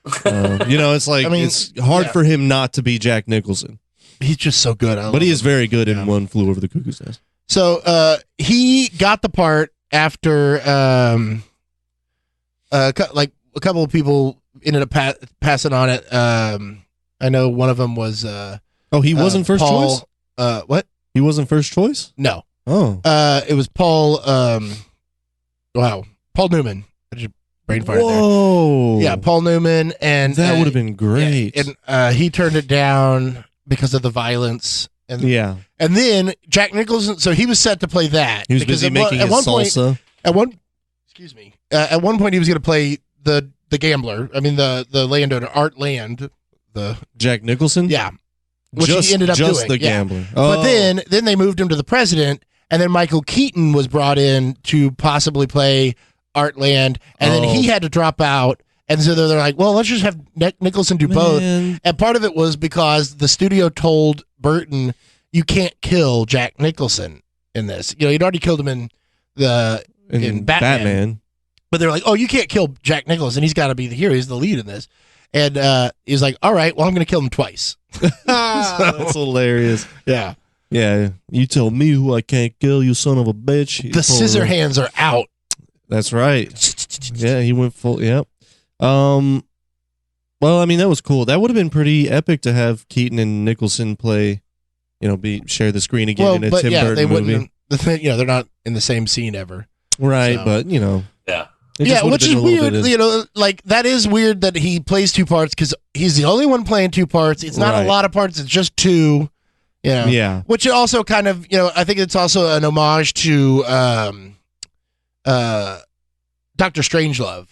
A: It's like, it's hard for him not to be Jack Nicholson.
B: He's just so good.
A: But he is very good in One Flew Over the Cuckoo's Nest.
B: So he got the part after like a couple of people ended up passing on it. I know one of them was
A: he wasn't first
B: Paul,
A: choice?
B: What?
A: He wasn't first choice?
B: No.
A: Oh.
B: It was Paul Paul Newman. I just brain farted
A: Whoa.
B: there. Yeah, Paul Newman, and
A: that would have been great.
B: Yeah, and he turned it down because of the violence. And and then Jack Nicholson, so he was set to play that.
A: He was
B: because
A: busy making his salsa.
B: At one point he was going to play the gambler. I mean the landowner, Art Land. The
A: Jack Nicholson?
B: Yeah. Which he ended up
A: just
B: doing.
A: the gambler.
B: But then they moved him to the president, and then Michael Keaton was brought in to possibly play Art Land, and then he had to drop out. And so they're like, well, let's just have Nicholson do both. And part of it was because the studio told Burton, you can't kill Jack Nicholson in this. You'd already killed him in Batman. But they're like, oh, you can't kill Jack Nicholson. He's got to be the hero. He's the lead in this. And he's like, all right, well, I'm going to kill him twice.
A: That's hilarious.
B: Yeah.
A: Yeah. You tell me who I can't kill, you son of a bitch.
B: The scissor hands are out.
A: That's right. Yeah, he went full. Yep. Well, I mean, that was cool. That would have been pretty epic to have Keaton and Nicholson play, share the screen again in a Tim Burton
B: they
A: movie.
B: wouldn't. They're not in the same scene ever.
A: Right,
B: So.
A: but
C: Yeah.
B: Which is weird. Like that is weird that he plays two parts because he's the only one playing two parts. It's not
A: Right.
B: a lot of parts. It's just two.
A: Yeah.
B: Which also kind of I think it's also an homage to Dr. Strangelove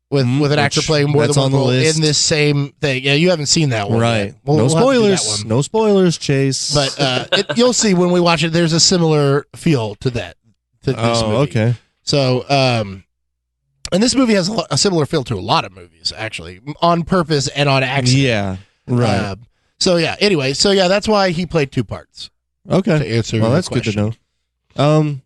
B: with an actor playing more
A: that's
B: than
A: on
B: one
A: the
B: role
A: list.
B: in this same thing. Yeah, you haven't seen that one,
A: Right.
B: yet. We'll
A: no
B: have to do that
A: spoilers.
B: one.
A: No spoilers, Chase.
B: But you'll see when we watch it. There's a similar feel to that. To this movie.
A: Okay.
B: So, and this movie has a similar feel to a lot of movies, actually, on purpose and on accident.
A: Yeah. Right.
B: Anyway, that's why he played two parts.
A: Okay.
B: To answer
A: Well,
B: your
A: that's
B: question.
A: good to know.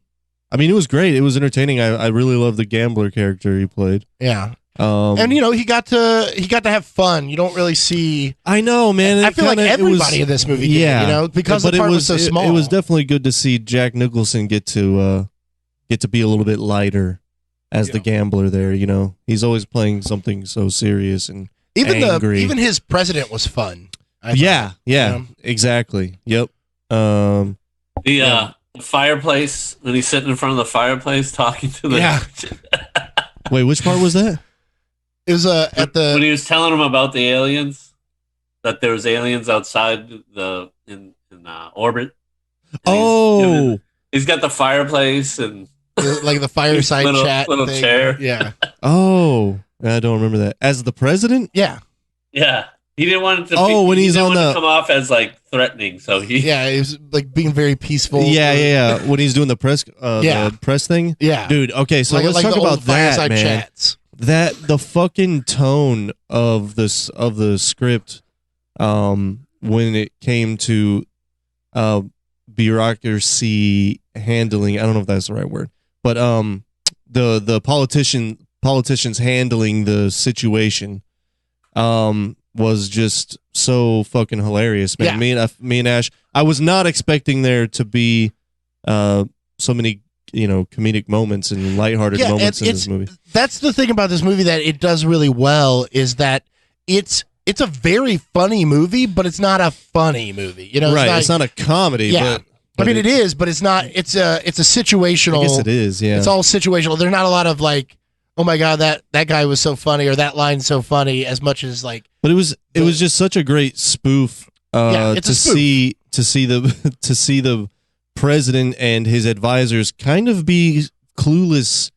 A: I mean, it was great. It was entertaining. I really loved the gambler character he played.
B: Yeah.
A: And
B: he got to have fun. You don't really see.
A: I know, man.
B: I feel like everybody in this movie did, because the part was so small.
A: It was definitely good to see Jack Nicholson get to be a little bit lighter as the gambler there. He's always playing something so serious and angry.
B: Even his president was fun.
A: Yeah, exactly. Yep.
C: The fireplace, when he's sitting in front of the fireplace talking to the
A: Wait, which part was that?
B: It was at the
C: when he was telling him about the aliens, that there was aliens outside in orbit. And he's got the fireplace and
B: like the fireside chat
C: little
B: thing.
C: chair.
B: Yeah.
A: I don't remember that. As the president?
B: Yeah.
C: Yeah. He didn't want it to
A: when he's on
C: to come off as like threatening, so he
B: was like being very peaceful.
A: Yeah. When he's doing the press the press thing?
B: Yeah.
A: Dude, okay, so let's
B: like
A: talk
B: the
A: about
B: old
A: that,
B: fireside
A: man.
B: chats.
A: The fucking tone of the script when it came to bureaucracy handling. I don't know if that's the right word, but the politicians handling the situation was just so fucking hilarious, man.
B: Yeah.
A: Me and Ash, I was not expecting there to be so many comedic moments and lighthearted moments in this movie.
B: That's the thing about this movie that it does really well is that it's a very funny movie, but it's not a funny movie.
A: Right? It's not a comedy.
B: Yeah.
A: But
B: it is, but it's not. It's a situational.
A: I guess it is. Yeah.
B: It's all situational. There's not a lot of like, oh my god, that guy was so funny or that line's so funny, as much as like.
A: But it was just such a great spoof.
B: It's a spoof.
A: to see the president and his advisors kind of be clueless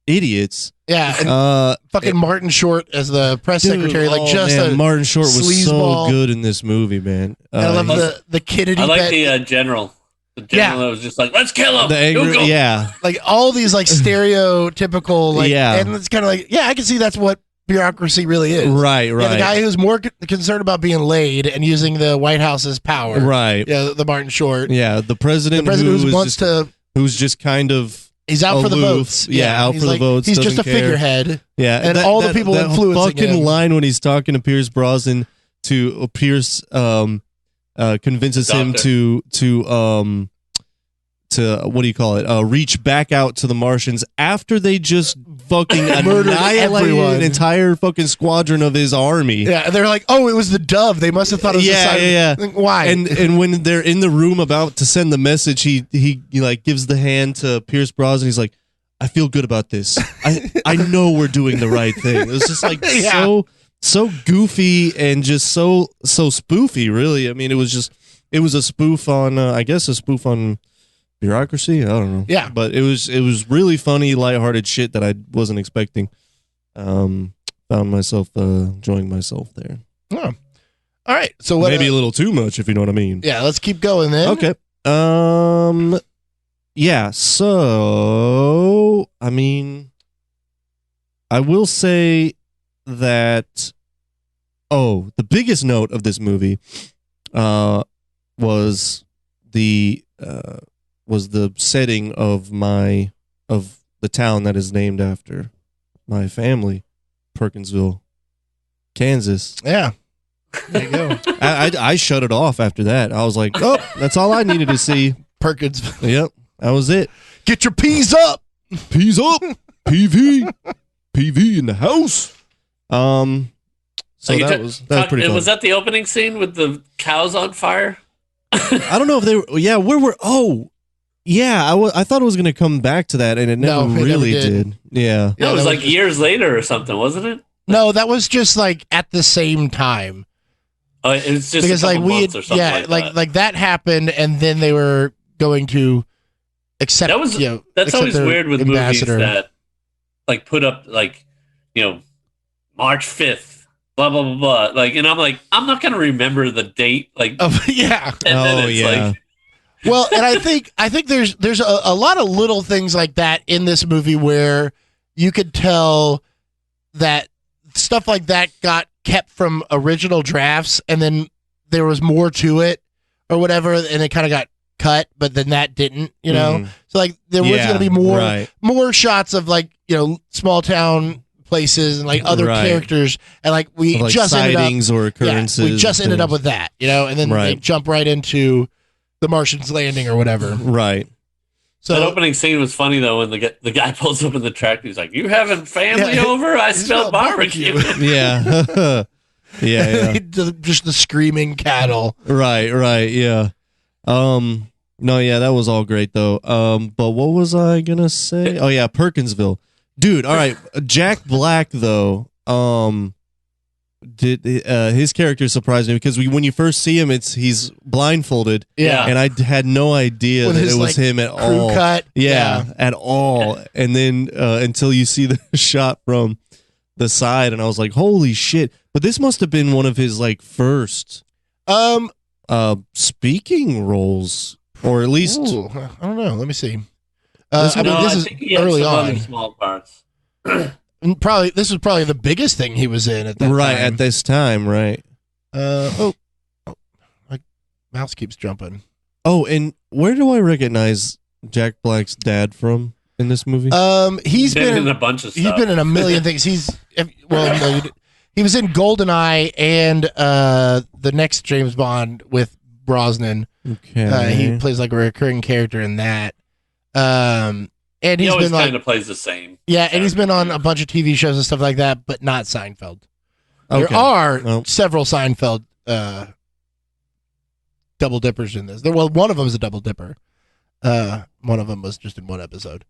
A: idiots.
B: Yeah, fucking Martin Short as the press secretary,
A: Martin Short was so
B: sleazeball.
A: good in this movie, man.
B: I love the Kennedy.
C: I like the general. The general that was just like, let's kill him.
A: The angry, yeah,
B: like all these like stereotypical, like, and it's kind of like, I can see that's what bureaucracy really is.
A: Right.
B: Yeah, the guy who's more concerned about being laid and using the White House's power.
A: Right.
B: Yeah, the Martin Short.
A: Yeah, the president who's just kind of.
B: He's out for the
A: aloof.
B: votes.
A: Yeah, out for the votes.
B: He's just a
A: care.
B: figurehead.
A: Yeah,
B: and all the people influencing
A: fucking
B: him.
A: line when he's talking to Pierce Brosnan Pierce convinces him to what do you call it? Reach back out to the Martians after they just fucking annihilated an entire fucking squadron of his army.
B: Yeah, and they're like, oh, it was the Dove. They must have thought it was
A: yeah.
B: Like, why?
A: And when they're in the room about to send the message, he like gives the hand to Pierce Brosnan. He's like, I feel good about this. I know we're doing the right thing. It was just like so goofy and just so spoofy. Really, I mean, it was a spoof on I guess a spoof on bureaucracy. I don't know.
B: Yeah,
A: but it was really funny, lighthearted shit that I wasn't expecting. Found myself enjoying myself there.
B: Oh. All right, so what,
A: maybe a little too much, if you know what I mean.
B: Yeah, let's keep going then.
A: Okay. Yeah. So I mean, I will say that. Oh, the biggest note of this movie, was the setting of the town that is named after my family, Perkinsville, Kansas.
B: Yeah. There you go.
A: I shut it off after that. I was like, oh, that's all I needed to see.
B: Perkinsville.
A: Yep, that was it.
B: Get your P's up.
A: P's up. PV in the house. So that was pretty fun.
C: Was that the opening scene with the cows on fire?
A: I don't know if they were. Yeah, where were? Oh, yeah. I thought it was going to come back to that, and it never really did. Yeah.
C: No, it was like years later or something, wasn't it?
B: No, that was just like at the same time.
C: Oh, it was just
B: because
C: a
B: like
C: couple months or something
B: like that happened, and then they were going to accept.
C: That was that's always weird with
B: ambassador.
C: movies that like put up like March 5th. Blah blah blah blah. Like, and I'm like, I'm not gonna remember the date. Like,
B: yeah.
C: And then it's like,
B: well, and I think there's a lot of little things like that in this movie where you could tell that stuff like that got kept from original drafts, and then there was more to it or whatever, and it kind of got cut, but then that didn't. So like there was gonna be more shots of like small town places and like other characters, and like we
A: like
B: just
A: sightings or occurrences.
B: we just ended up with that, and then they jump right into the Martians landing or whatever.
A: Right.
C: So that opening scene was funny though when the guy pulls up in the truck. He's like, "You having family over? I smell barbecue."
A: Yeah. yeah.
B: Just the screaming cattle.
A: Right. Yeah. No, yeah, that was all great though. But what was I gonna say? Oh yeah, Perkinsville. Dude, all right. Jack Black, though, did his character surprised me because when you first see him, he's blindfolded.
B: Yeah,
A: and I had no idea that it was him at all.
B: Cut.
A: Yeah, at all. And then until you see the shot from the side, and I was like, "Holy shit!" But this must have been one of his like first speaking roles, or at least
B: I don't know. Let me see.
A: This
B: is early on.
C: Small parts.
B: Probably this was probably the biggest thing he was in at that
A: right
B: time.
A: at this time, right?
B: My mouse keeps jumping.
A: Oh, and where do I recognize Jack Black's dad from in this movie?
B: He's been
C: in a bunch of stuff.
B: He's been in a million things. He was in GoldenEye and the next James Bond with Brosnan.
A: Okay.
B: He plays like a recurring character in that. And
C: he
B: he's
C: always
B: been
C: kind of plays the same.
B: Yeah, and he's been on a bunch of TV shows and stuff like that, but not Seinfeld.
A: Okay.
B: There are
A: Well.
B: several Seinfeld double dippers in this. Well, one of them is a double dipper. One of them was just in one episode.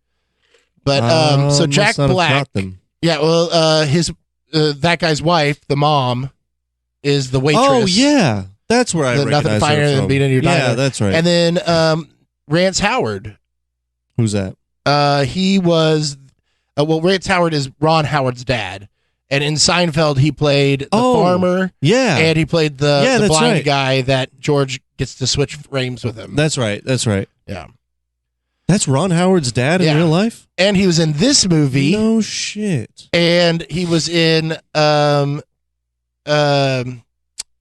B: But so Jack
A: must not have
B: Black,
A: caught them.
B: yeah, well, his that guy's wife, the mom, is the waitress.
A: Oh yeah, that's where I
B: The
A: recognize
B: Nothing Finer
A: her
B: Than
A: from.
B: Being in Your
A: Yeah,
B: Diner.
A: that's right.
B: And then Rance Howard.
A: Who's that?
B: He was Rance Howard is Ron Howard's dad, and in Seinfeld he played the farmer,
A: Yeah,
B: and he played the
A: that's
B: blind
A: right.
B: guy that George gets to switch frames with him.
A: that's right. That's right.
B: Yeah,
A: That's Ron Howard's dad in
B: Yeah.
A: real life.
B: and he was in this movie,
A: No shit.
B: and he was in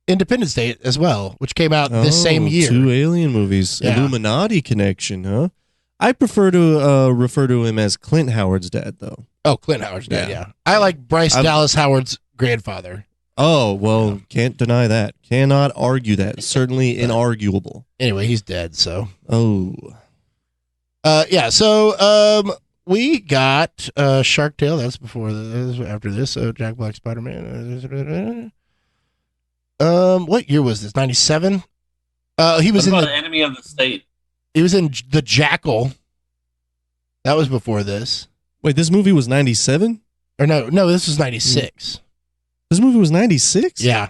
B: Independence Day as well, which came out this same year.
A: 2 alien movies.
B: Yeah.
A: Illuminati connection, huh? I prefer to refer to him as Clint Howard's dad, though.
B: Oh, Clint Howard's dad.
A: Yeah.
B: Yeah, I like Bryce Dallas Howard's grandfather.
A: Oh, well, can't deny that. Cannot argue that. Certainly inarguable.
B: Anyway, he's dead. So.
A: Oh.
B: Yeah, so we got Shark Tale. That's after this. So Jack Black Spider-Man. What year was this? 97. He was
C: What
B: in
C: about Enemy of the State?
B: He was in The Jackal. That was before this.
A: Wait, this movie was 97?
B: Or no, this was 96.
A: This movie was 96?
B: Yeah.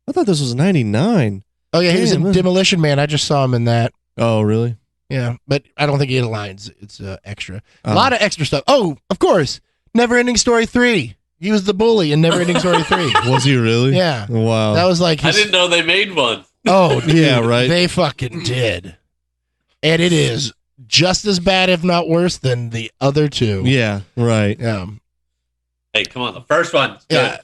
A: I thought this was 99.
B: Oh yeah, he was in
A: Damn, man.
B: Demolition Man. I just saw him in that.
A: Oh, really?
B: Yeah, but I don't think he had lines. It's extra. A
A: Oh.
B: lot of extra stuff. Oh, of course. Neverending Story 3. He was the bully in Neverending Story 3.
A: Was he really?
B: Yeah.
A: Wow.
B: That was like
C: I
B: his,
C: didn't know they made one.
B: oh, dude,
A: Yeah, right.
B: They fucking did. And it is just as bad, if not worse, than the other two.
A: Yeah, right.
B: Yeah.
C: Hey, come on, the first one.
B: Yeah.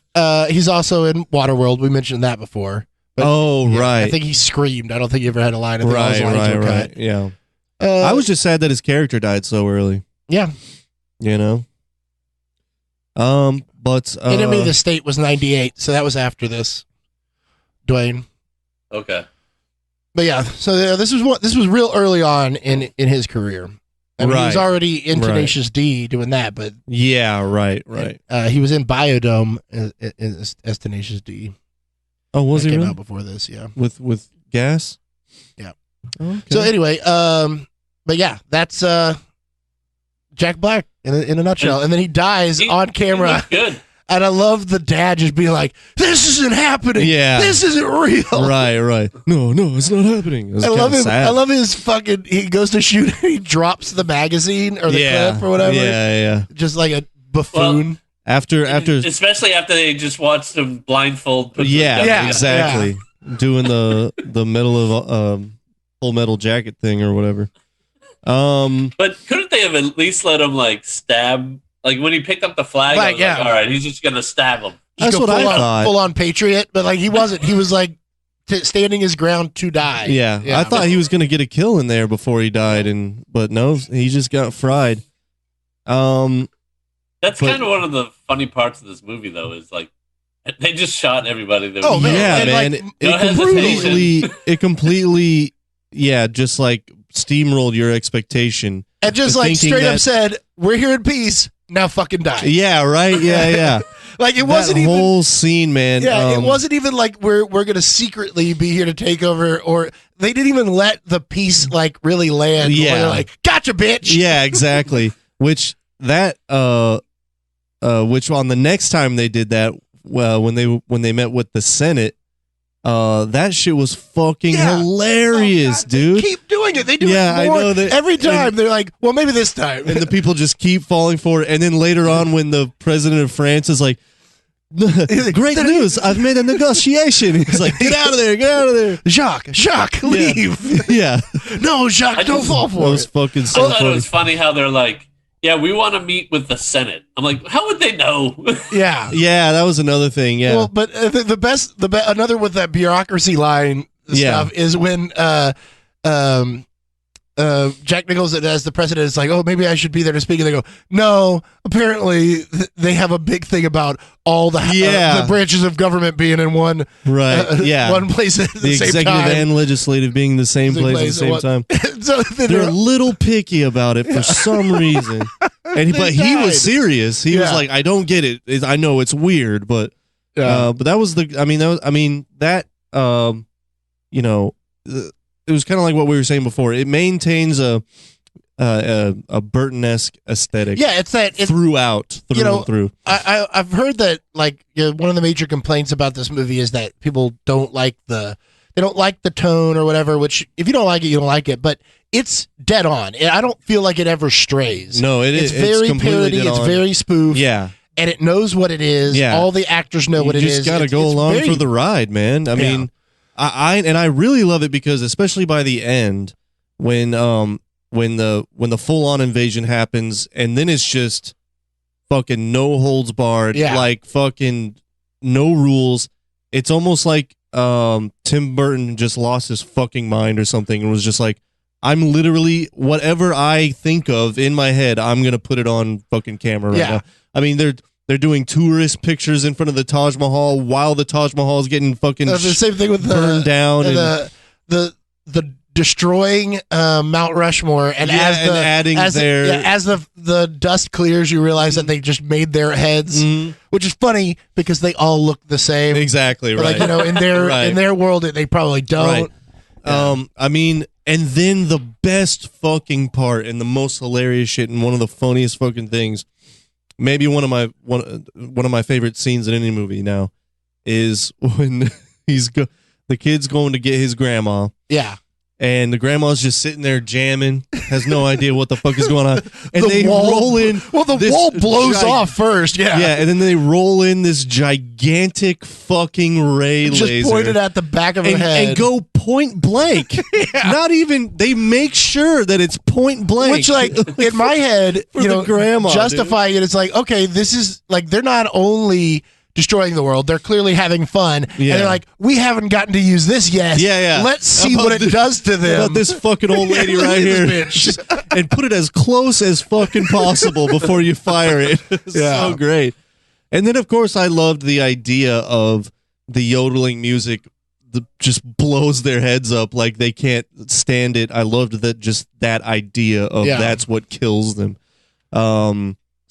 B: He's also in Waterworld. We mentioned that before. But,
A: Oh,
B: yeah,
A: right.
B: I think he screamed. I don't think he ever had a line. I think all his lines were cut.
A: Yeah.
B: Uh,
A: I was just sad that his character died so early,
B: Yeah.
A: you know? But
B: Enemy of the State was 98, so that was after this, Dwayne.
C: Okay.
B: But yeah, so this was real early on in his career. I mean, he was
A: Right.
B: already in
A: Right.
B: Tenacious D doing that, but
A: yeah, right.
B: he was in Biodome as Tenacious D.
A: Oh, was
B: That
A: he
B: came
A: really?
B: out before this? Yeah.
A: With gas?
B: Yeah.
A: Okay.
B: So anyway, but yeah, that's Jack Black in a nutshell, and then he dies on
C: He
B: camera.
C: looked good.
B: And I love the dad just being like, "This isn't happening.
A: Yeah.
B: This isn't real."
A: right. No, it's not happening. It was
B: I love
A: kinda
B: him.
A: sad.
B: I love his fucking. He goes to shoot. He drops the magazine or the clip or whatever.
A: Yeah.
B: Just like a buffoon.
A: After
C: Especially after they just watched him blindfold. Put the gun
B: Yeah,
C: together.
A: exactly. Doing the middle of Full Metal Jacket thing or whatever.
C: But couldn't they have at least let him like stab? Like when he picked up the flag, I was
B: yeah.
C: like, all right, he's just gonna stab him.
A: That's
B: Just
A: what
B: go
A: I
B: full on-
A: thought.
B: Full on patriot, but like he wasn't. He was like standing his ground to die.
A: Yeah, I thought he was gonna get a kill in there before he died, but no, he just got fried.
C: That's
A: But-
C: kind of one of the funny parts of this movie, though, is like they just shot everybody. That
B: Oh,
C: was
B: man.
A: Yeah,
B: And,
A: man,
B: like,
C: no hesitation.
A: it completely, yeah, just like steamrolled your expectation.
B: And just
A: The
B: like
A: thinking
B: straight up
A: that-
B: said, "We're here in peace. Now fucking die."
A: Yeah, right. Yeah.
B: Like it
A: That
B: wasn't even.
A: whole scene, man.
B: Yeah, it wasn't even like we're gonna secretly be here to take over, or they didn't even let the peace like really land.
A: Yeah.
B: Where they're like, "Gotcha, bitch."
A: Yeah, exactly. Which on the next time they did that, well, when they met with the Senate, that shit was fucking
B: Yeah.
A: hilarious,
B: Oh, God, they
A: dude.
B: keep doing it. They do
A: Yeah,
B: it
A: I
B: more.
A: know that-
B: Every time they're like, "Well, maybe this time."
A: And the people just keep falling for it. And then later on, when the president of France is like, "Great news! I've made a negotiation." He's like, "Get out of there! Get out of there!"
B: Jacques, leave.
A: Yeah,
B: No, Jacques, don't fall
A: that
B: for
A: was
B: it.
A: fucking
C: I
A: so
C: thought it
A: funny.
C: was funny how they're like, yeah, we want to meet with the Senate. I'm like, how would they know?
B: Yeah.
A: Yeah, that was another thing. Yeah,
B: Well, but the best, another with that bureaucracy line
A: Yeah.
B: stuff is when Jack Nicholson as the president is like, oh, maybe I should be there to speak. And they go, no, apparently they have a big thing about all the branches of government being in one one place at the same
A: executive
B: time.
A: And legislative being in the same place at the same time.
B: So
A: they're a little picky about it for some reason. But he was serious. He was like, I don't get it. I know it's weird, but that was it was kind of like what we were saying before. It maintains a Burton-esque aesthetic.
B: Yeah, it's through
A: and through.
B: I've heard that one of the major complaints about this movie is that people don't like the tone or whatever. Which if you don't like it, you don't like it. But it's dead on. I don't feel like it ever strays.
A: No, it's
B: very parody. It's very spoof.
A: Yeah.
B: And it knows what it is. Yeah. All the actors know what it is.
A: You just got to go along for the ride, man. I mean. I really love it because especially by the end when the full on invasion happens and then it's just fucking no holds barred, like fucking no rules. It's almost like Tim Burton just lost his fucking mind or something and was just like, I'm literally whatever I think of in my head, I'm gonna put it on fucking camera right now. I mean they're doing tourist pictures in front of the Taj Mahal while the Taj Mahal is getting fucking
B: the same thing with
A: burned down
B: and the destroying Mount Rushmore and as the dust clears, you realize that they just made their heads, which is funny because they all look the same.
A: Exactly right.
B: Like in their world, they probably don't.
A: Right. I mean, and then the best fucking part and the most hilarious shit and one of the funniest fucking things. Maybe one of my favorite scenes in any movie now is when the kid's going to get his grandma. Yeah. And the grandma's just sitting there jamming, has no idea what the fuck is going on. And they roll in.
B: Well, the wall blows off first. Yeah.
A: Yeah. And then they roll in this gigantic fucking ray laser.
B: Just pointed at the back of her head.
A: And go point blank. Not even, they make sure that it's point blank.
B: Which, like, in my head,
A: grandma,
B: justifying it, it's like, okay, this is, like, they're not only destroying the world, they're clearly having fun, and they're like, we haven't gotten to use this yet. Let's see what it does to them.
A: About this fucking old lady right here, and put it as close as fucking possible before you fire it. It's so great. And then, of course, I loved the idea of the yodeling music that just blows their heads up like they can't stand it. I loved that idea of that's what kills them.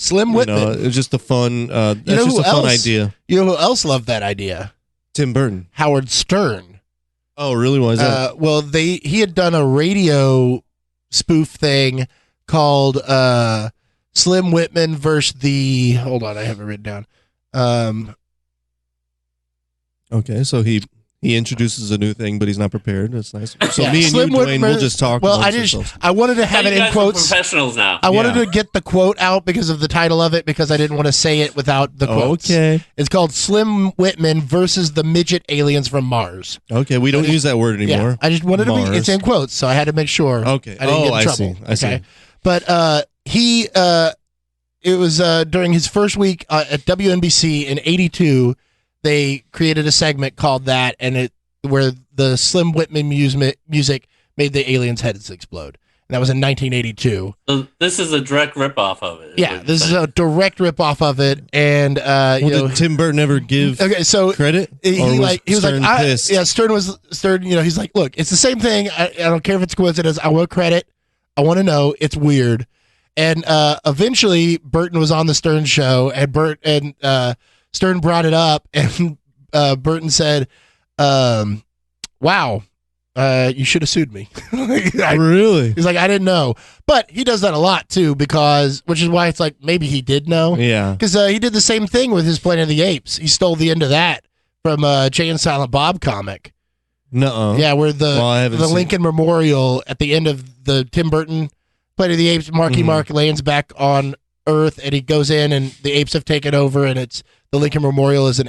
B: Slim Whitman.
A: It was just a fun. That's just a fun idea.
B: You know who else loved that idea?
A: Tim Burton.
B: Howard Stern.
A: Oh, really? Why is that?
B: Well, he had done a radio spoof thing called Slim Whitman versus the. Hold on, I have it written down.
A: Okay, so he introduces a new thing, but he's not prepared. That's nice. So me and Slim you, Dwayne, we'll just talk.
B: Well, I wanted to have it in quotes.
C: Professionals now.
B: I wanted to get the quote out because of the title of it, because I didn't want to say it without the quotes.
A: Okay.
B: It's called Slim Whitman versus the midget aliens from Mars.
A: Okay, we don't use that word anymore.
B: Yeah, I just wanted to be. It's in quotes, so I had to make sure.
A: Okay.
B: I didn't get in trouble.
A: I see.
B: But it was during his first week at WNBC in '82. They created a segment called that, and where the Slim Whitman music made the aliens' heads explode. And that was in 1982.
C: So this is a direct ripoff of it.
B: Yeah, this is a direct ripoff of it. And
A: did Tim Burton ever give credit?
B: Stern was. He's like, look, it's the same thing. I don't care if it's coincidence. I want credit. I want to know. It's weird. And eventually, Burton was on the Stern show, and Stern brought it up, and Burton said, wow, you should have sued me.
A: Really?
B: He's like, I didn't know. But he does that a lot, too, which is why it's like, maybe he did know.
A: Yeah.
B: Because he did the same thing with his Planet of the Apes. He stole the end of that from Jay and Silent Bob comic.
A: Nuh-uh.
B: Yeah, where the Lincoln Memorial at the end of the Tim Burton Planet of the Apes, Marky Mark lands back on Earth, and he goes in, and the apes have taken over, and it's the Lincoln Memorial is an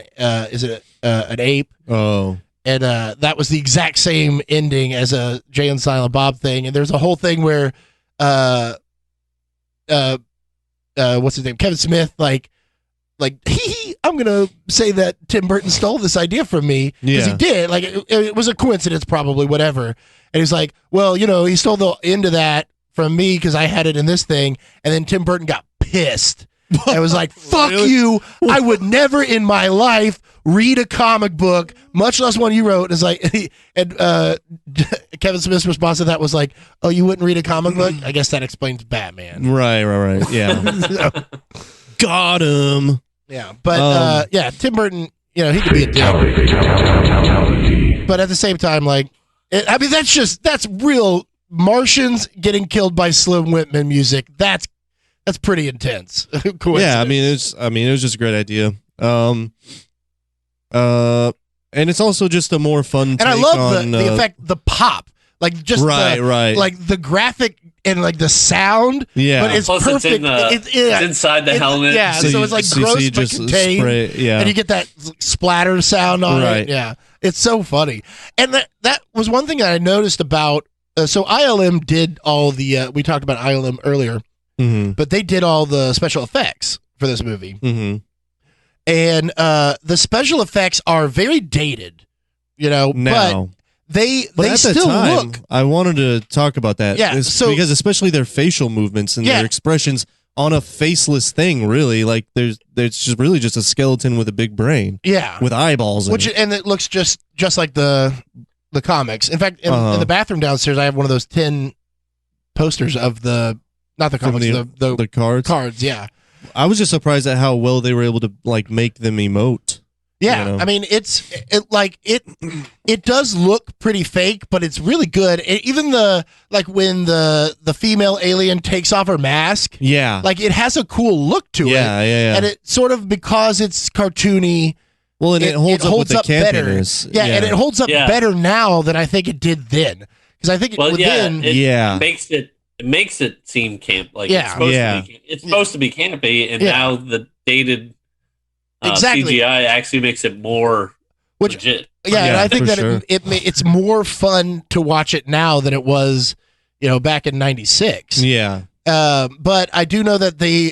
B: ape.
A: Oh.
B: And that was the exact same ending as a Jay and Silent Bob thing. And there's a whole thing where what's his name? Kevin Smith I'm gonna say that Tim Burton stole this idea from me because he did. Like it was a coincidence, probably, whatever. And he's like, well, he stole the end of that from me because I had it in this thing. And then Tim Burton got pissed. I was like, fuck you. I would never in my life read a comic book, much less one you wrote. It's like, and Kevin Smith's response to that was like, oh, you wouldn't read a comic book? I guess that explains Batman.
A: Right. Yeah. Got him.
B: Yeah. But, Tim Burton, he could be a dick. But at the same time, that's real Martians getting killed by Slim Whitman music. That's pretty intense.
A: Yeah, it was just a great idea. And it's also just a more fun take
B: and I love
A: on,
B: the effect, the pop,
A: right,
B: like the graphic and like the sound.
A: Yeah,
B: but it's
C: plus
B: perfect.
C: It's inside the helmet.
B: Yeah, so it's like gross but contained. And you get that splatter sound on it. Yeah, it's so funny. And that was one thing that I noticed about. So ILM did all the. We talked about ILM earlier.
A: Mm-hmm.
B: But they did all the special effects for this movie.
A: Mm-hmm.
B: And the special effects are very dated,
A: now.
B: But they still look.
A: I wanted to talk about that.
B: Yeah,
A: because especially their facial movements and their expressions on a faceless thing, really. Like there's just really just a skeleton with a big brain.
B: Yeah.
A: With eyeballs.
B: And it looks just like the comics. In fact, in the bathroom downstairs, I have one of those 10 posters of not the comics, the cards. Cards, yeah.
A: I was just surprised at how well they were able to make them emote.
B: Yeah, I mean it does look pretty fake, but it's really good. Even when the female alien takes off her mask, it has a cool look to it.
A: Yeah.
B: And it sort of, because it's cartoony. Well, and it holds up with the campiness. Better. Yeah, and it holds up better now than I think it did then. Because I think
C: it makes it seem camp it's supposed to be campy, and now the dated CGI actually makes it more legit.
B: Yeah, and I think that it's more fun to watch it now than it was, back in '96.
A: Yeah.
B: But I do know that they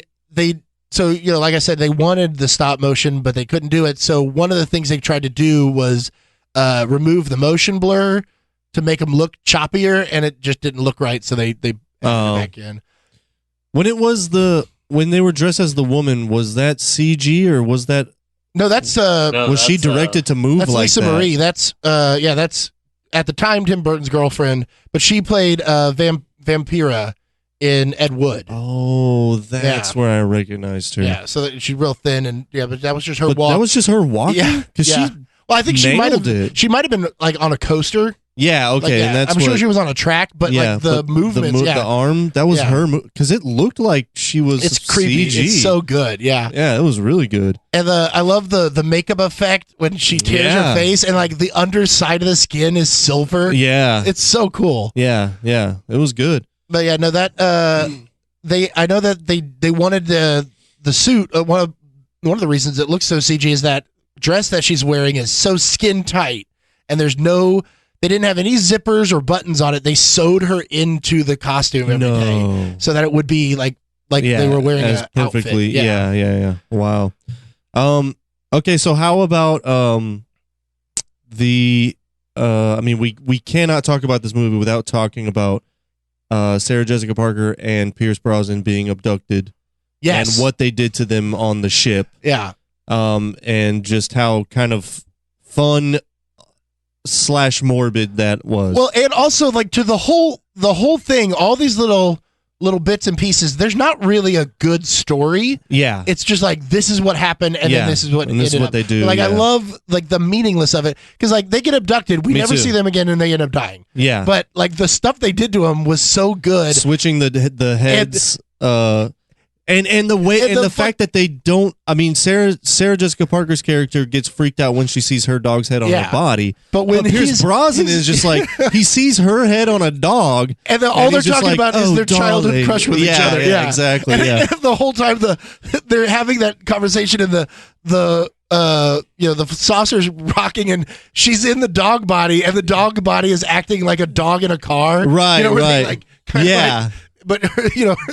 B: so like I said, they wanted the stop motion, but they couldn't do it. So one of the things they tried to do was remove the motion blur to make them look choppier, and it just didn't look right. So they back in.
A: When they were dressed as the woman, was that CG or was that?
B: No, that's
A: was she directed to move
B: that's
A: like
B: Lisa
A: that?
B: Marie. That's that's at the time Tim Burton's girlfriend, but she played Vampira in Ed Wood.
A: Oh, that's where I recognized her.
B: Yeah, so she's real thin, and but that was just her walk.
A: That was just her walking.
B: Yeah,
A: because she.
B: Well, I think she might have.
A: It.
B: She might have been on a coaster.
A: Yeah, okay, and that's.
B: I'm sure she was on a track, but the movements,
A: the arm, that was her, because it looked like she was.
B: It's creepy.
A: CG.
B: It's so good, yeah.
A: Yeah, it was really good.
B: And I love the makeup effect when she tears her face, and the underside of the skin is silver.
A: Yeah,
B: it's so cool.
A: Yeah, it was good.
B: But I know that I know that they wanted the suit. One of the reasons it looks so CG is that dress that she's wearing is so skin tight, and they didn't have any zippers or buttons on it. They sewed her into the costume every day so that it would be like they were wearing it perfectly.
A: Outfit. Yeah. Wow. Okay, so how about we cannot talk about this movie without talking about Sarah Jessica Parker and Pierce Brosnan being abducted.
B: Yes.
A: And what they did to them on the ship.
B: Yeah.
A: And just how kind of fun / morbid that was.
B: Well, and also to the whole thing, all these little bits and pieces, there's not really a good story.
A: Yeah.
B: It's just this is what happened, and then this is what
A: they do.
B: I love the meaningless of it, because they get abducted, we never see them again, and they end up dying.
A: Yeah.
B: But the stuff they did to them was so good.
A: Switching the heads, and the way and the fact that they don't. I mean, Sarah Jessica Parker's character gets freaked out when she sees her dog's head on her body.
B: But when
A: Pierce Brosnan is just he sees her head on a dog,
B: and all they're talking about is their childhood crush with each other.
A: Yeah, exactly.
B: And the whole time they're having that conversation, and the saucer's rocking, and she's in the dog body, and the dog body is acting like a dog in a car.
A: Right. Right.
B: but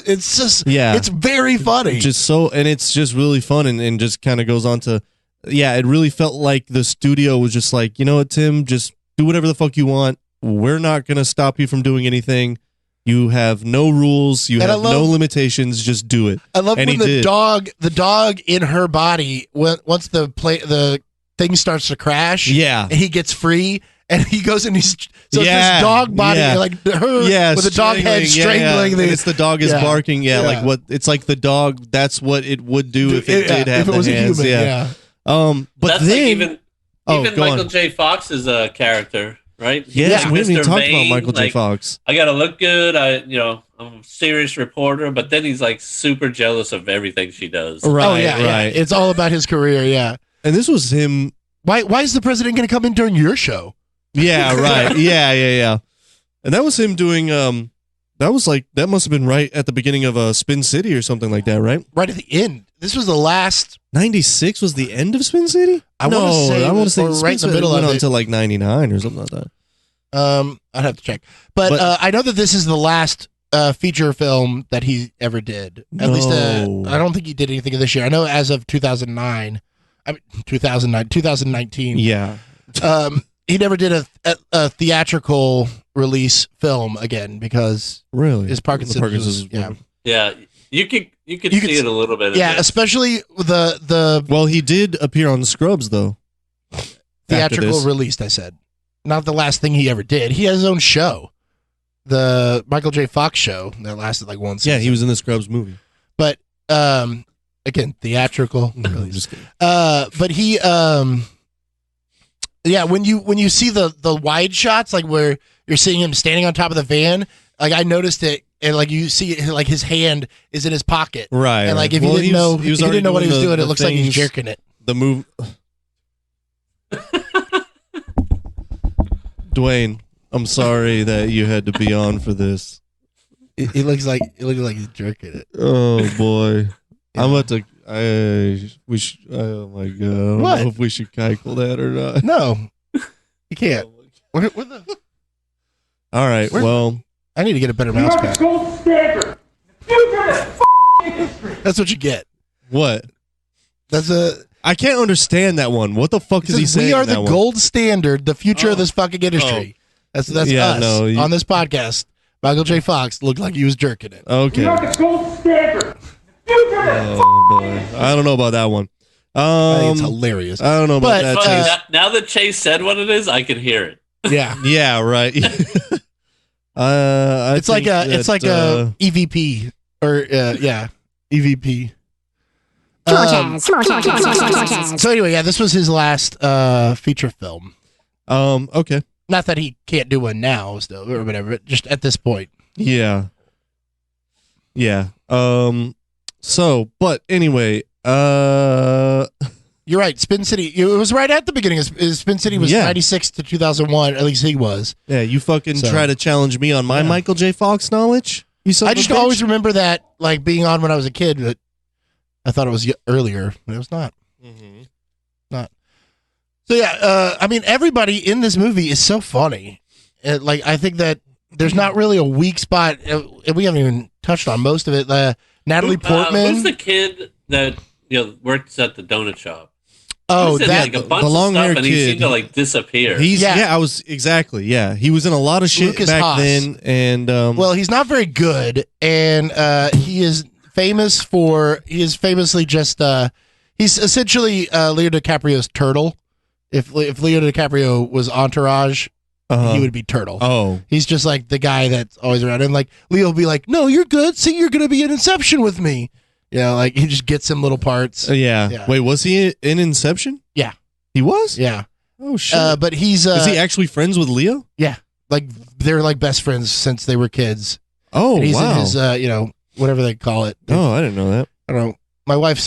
B: it's just
A: Yeah.
B: it's very funny.
A: Just so, and it's just really fun, and just kind of goes on to, yeah, it really felt like the studio was just like, you know what, Tim, just do whatever the fuck you want. We're not going to stop you from doing anything. You have no rules. You have no limitations. Just do it.
B: I love
A: and
B: when the dog in her body, once the thing starts to crash,
A: yeah,
B: and he gets free, and he goes and it's this dog body, like her with the dog head strangling.
A: And it's the dog is barking. Yeah, like what? It's like the dog. That's what it would do if it did have the hands.
B: A human,
A: but
C: that's
A: then
C: like even Michael J. Fox's character. Right?
A: Yeah, we haven't even talked about Michael J.
C: Like,
A: Fox.
C: I gotta look good. I'm a serious reporter, but then he's like super jealous of everything she does.
A: Right,
B: right. It's all about his career. Yeah,
A: and this was him.
B: Why is the president going to come in during your show?
A: Yeah, right. yeah. And that was him doing. That must have been right at the beginning of Spin City or something like that, right?
B: Right at the end. This was the last.
A: 96 was the end of Spin City?
B: I want to say right in the middle of it.
A: Until like 99 or something like that.
B: I'd have to check. But I know that this is the last feature film that he ever did. At least I don't think he did anything this year. I know as of 2019.
A: Yeah.
B: He never did a theatrical release film again because his Parkinson's.
C: Yeah. You could see it a little bit.
B: Yeah, especially the.
A: Well, he did appear on Scrubs though.
B: Theatrical released, I said. Not the last thing he ever did. He has his own show, the Michael J. Fox show that lasted like one season.
A: Yeah, he was in the Scrubs movie.
B: But again, theatrical release.
A: Just kidding.
B: But he when you see the wide shots, like where you're seeing him standing on top of the van, like I noticed it. And like you see, like his hand is in his pocket,
A: right?
B: And like if you didn't know what he was doing, it looks like he's jerking it.
A: The move, Dwayne. I'm sorry that you had to be on for this.
B: It looks like he's jerking it.
A: Oh boy, I'm about to. We should. Oh my god! I don't know if we should cackle that or not.
B: No, you can't. What the?
A: All right. Well.
B: I need to get a better mouse pad.
D: Gold standard.
B: That's what you get.
A: What?
B: I
A: can't understand that one. What the fuck is he saying?
B: We are the gold standard, the future of this fucking industry. That's us on this podcast. Michael J. Fox looked like he was jerking it.
A: Okay.
D: We are the gold standard.
A: Oh boy, I don't know about that one.
B: I think it's hilarious.
A: I don't know about that.
C: Now that Chase said what it is, I can hear it.
B: Yeah.
A: Yeah. Right.
B: It's like a EVP or EVP. So anyway, this was his last feature film.
A: Okay.
B: Not that he can't do one now, still or whatever. But just at this point.
A: Yeah. Yeah. So, but anyway,
B: you're right. Spin City. It was right at the beginning. Spin City was 96 to 2001. At least he was.
A: Yeah, you fucking try to challenge me on my Michael J. Fox knowledge. I
B: just always remember that like being on when I was a kid, but I thought it was earlier, but it was not.
A: Mm-hmm.
B: Not. So I mean, everybody in this movie is so funny. Like I think that there's not really a weak spot. We haven't even touched on most of it. Natalie Portman.
C: Who's the kid that works at the donut shop?
B: Oh,
C: that like a bunch
A: the long-haired
C: of stuff, and
A: kid.
C: he seemed to like disappear.
A: I was exactly. Yeah, he was in a lot of shit
B: Lucas
A: back
B: Haas.
A: then, and
B: well, he's not very good, and he is famously just he's essentially Leo DiCaprio's Turtle. If Leo DiCaprio was Entourage, he would be Turtle.
A: Oh,
B: he's just like the guy that's always around, and like Leo will be like, "No, you're good. See, you're gonna be in Inception with me." Like he just gets him little parts.
A: Yeah. Wait, was he in Inception?
B: Yeah.
A: He was?
B: Yeah.
A: Oh, shit.
B: But he's...
A: is he actually friends with Leo?
B: Yeah. Like, they're like best friends since they were kids.
A: Oh,
B: and he's
A: wow.
B: in his, whatever they call it.
A: Oh, I didn't know that.
B: I don't know. My wife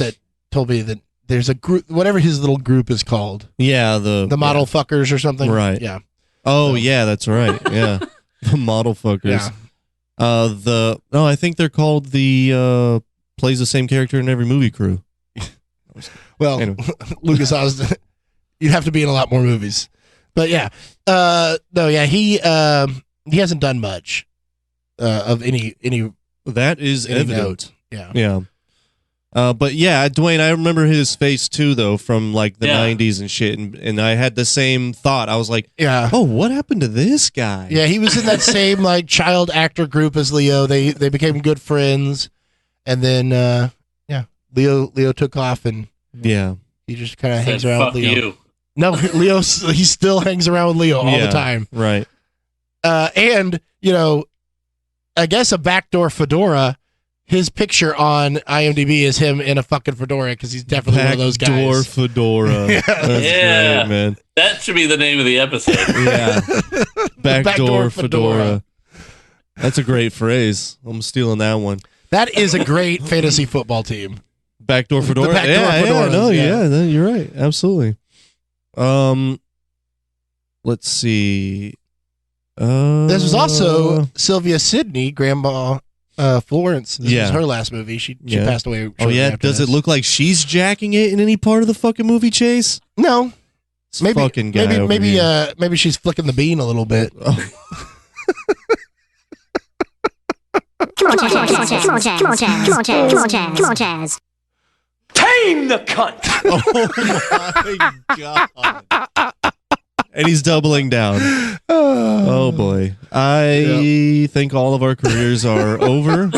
B: told me that there's a group, whatever his little group is called.
A: Yeah,
B: the model fuckers or something.
A: Right.
B: Yeah.
A: Oh, yeah, that's right. Yeah. The model fuckers.
B: Yeah.
A: I think they're called the... plays the same character in every movie crew.
B: Well, anyway. Lucas Haas, you'd have to be in a lot more movies. But yeah. He hasn't done much of any
A: That is
B: any
A: evident.
B: note. Yeah.
A: Yeah. But yeah, Dwayne, I remember his face too, though, from like the 90s and shit. And I had the same thought. I was like, oh, what happened to this guy?
B: Yeah, he was in that same like child actor group as Leo. They became good friends. And then, Leo took off and he just kind of hangs around with Leo.
C: You.
B: No, Leo, he still hangs around with Leo all the time.
A: Right.
B: And, I guess a backdoor fedora. His picture on IMDb is him in a fucking fedora because he's definitely one of those guys.
A: Backdoor fedora.
B: Yeah.
A: That's great, man.
C: That should be the name of the episode.
A: Yeah. Backdoor fedora. That's a great phrase. I'm stealing that one.
B: That is a great fantasy football team.
A: Backdoor fedora.
B: The backdoor fedoras,
A: you're right. Absolutely. Let's see.
B: This was also Sylvia Sidney, Grandma Florence. This was her last movie. She passed away.
A: Does
B: this.
A: it look like she's jacking it in any part of the fucking movie, Chase?
B: No.
A: Maybe
B: she's flicking the bean a little bit.
A: Oh.
E: Come on, Chaz.
D: Tame the cunt!
A: Oh my god. And he's doubling down. Oh boy. I think all of our careers are over.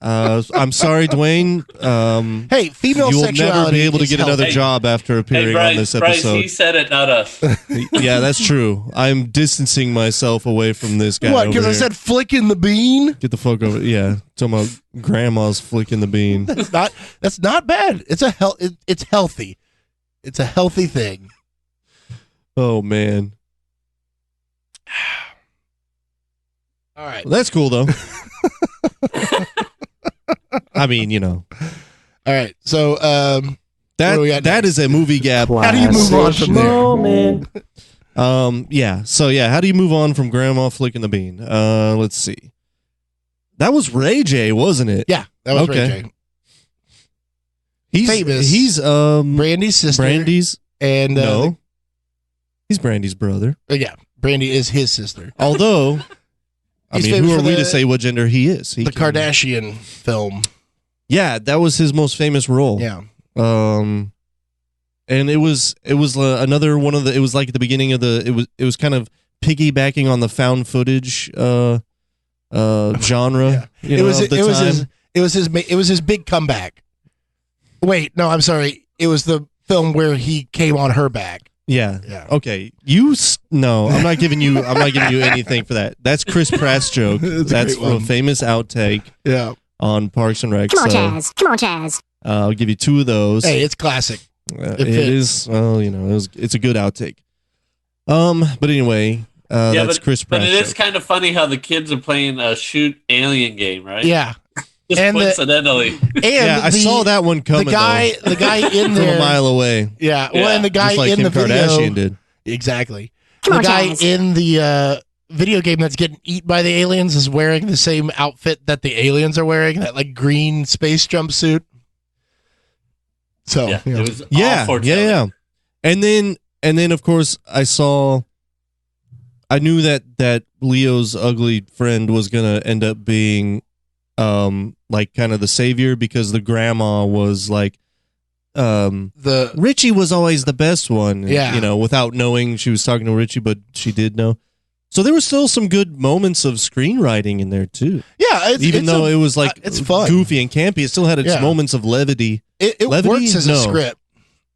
A: I'm sorry, Dwayne.
B: Hey, female
A: you'll
B: sexuality
A: never be able to get
B: healthy.
A: another job after appearing on this episode.
C: Bryce, he said it, not us.
A: Yeah, that's true. I'm distancing myself away from this guy.
B: What? Because I said flicking the bean?
A: Get the fuck over. Yeah, talking about grandma's flicking the bean.
B: That's not bad. It's it's healthy. It's a healthy thing.
A: Oh man.
B: All right.
A: Well, that's cool though. I mean,
B: All right. So
A: that is a movie gap.
B: How do you move on from there?
A: Yeah. So yeah, how do you move on from Grandma flicking the bean? Let's see. That was Ray J, wasn't it?
B: Yeah, that was Ray J.
A: He's
B: famous.
A: He's
B: Brandy's sister. And
A: no. He's Brandy's brother.
B: Yeah, Brandy is his sister.
A: Although, who are we to say what gender he is?
B: The Kardashian film.
A: Yeah, that was his most famous role.
B: Yeah.
A: And it was another one of the. It was like at the beginning of the. It was kind of piggybacking on the found footage genre.
B: Yeah. It was his big comeback. Wait, no, I'm sorry. It was the film where he came on her back.
A: Yeah. Okay. No, I'm not giving you anything for that. That's Chris Pratt's joke. That's from a famous outtake.
B: Yeah.
A: On Parks and Rec.
E: Come on, Chaz.
A: I'll give you two of those.
B: Hey, it's classic.
A: It is. Well, it's a good outtake. But anyway, that's Chris Pratt.
C: But it is kind of funny how the kids are playing a shoot alien game, right?
B: Yeah.
C: Just coincidentally.
A: I saw that one coming.
B: The guy in there
A: from a mile away.
B: Yeah. Well, and the guy
A: just like
B: in
A: Kim
B: the video
A: Kardashian did.
B: Exactly. The guy in the video game that's getting eaten by the aliens is wearing the same outfit that the aliens are wearing, that like green space jumpsuit. So
C: it was
A: yeah. And then of course I knew that Leo's ugly friend was gonna end up being like kind of the savior, because the grandma was like
B: the
A: Richie was always the best one.
B: Yeah.
A: Without knowing she was talking to Richie, but she did know. So there were still some good moments of screenwriting in there too.
B: Yeah,
A: even though it was like
B: it's fun,
A: goofy and campy, it still had its moments of levity.
B: It works as a script.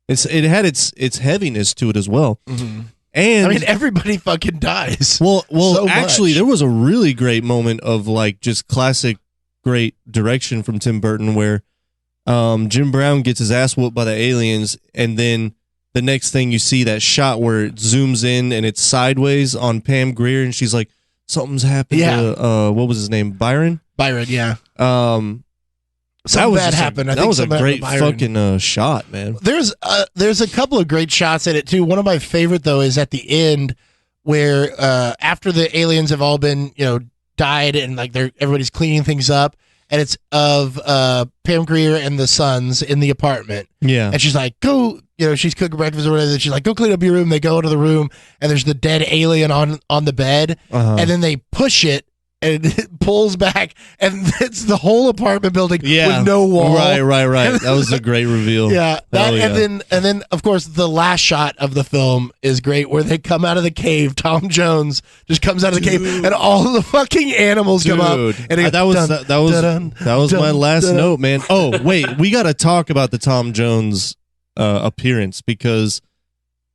A: It had its heaviness to it as well.
B: Mm-hmm.
A: And
B: everybody fucking dies.
A: Well,
B: so
A: actually,
B: much.
A: there was a really great moment of like just classic great direction from Tim Burton where Jim Brown gets his ass whooped by the aliens, and then the next thing you see that shot where it zooms in and it's sideways on Pam Grier, and she's like, something's happened to what was his name? Byron,
B: yeah.
A: Something
B: bad happened.
A: That was a great fucking shot, man.
B: There's a couple of great shots in it too. One of my favorite though is at the end where after the aliens have all been died and like everybody's cleaning things up, and it's of Pam Grier and the sons in the apartment.
A: Yeah,
B: and she's like, go. She's cooking breakfast or whatever. And she's like, go clean up your room. They go into the room and there's the dead alien on the bed, and then they push it. and it pulls back, and it's the whole apartment building with no wall.
A: Right. That was a great reveal.
B: Yeah,
A: Hell yeah.
B: and then of course the last shot of the film is great, where they come out of the cave. Tom Jones just comes out of the cave, and all the fucking animals come up. And it,
A: that was my last note, man. Oh wait, we got to talk about the Tom Jones appearance, because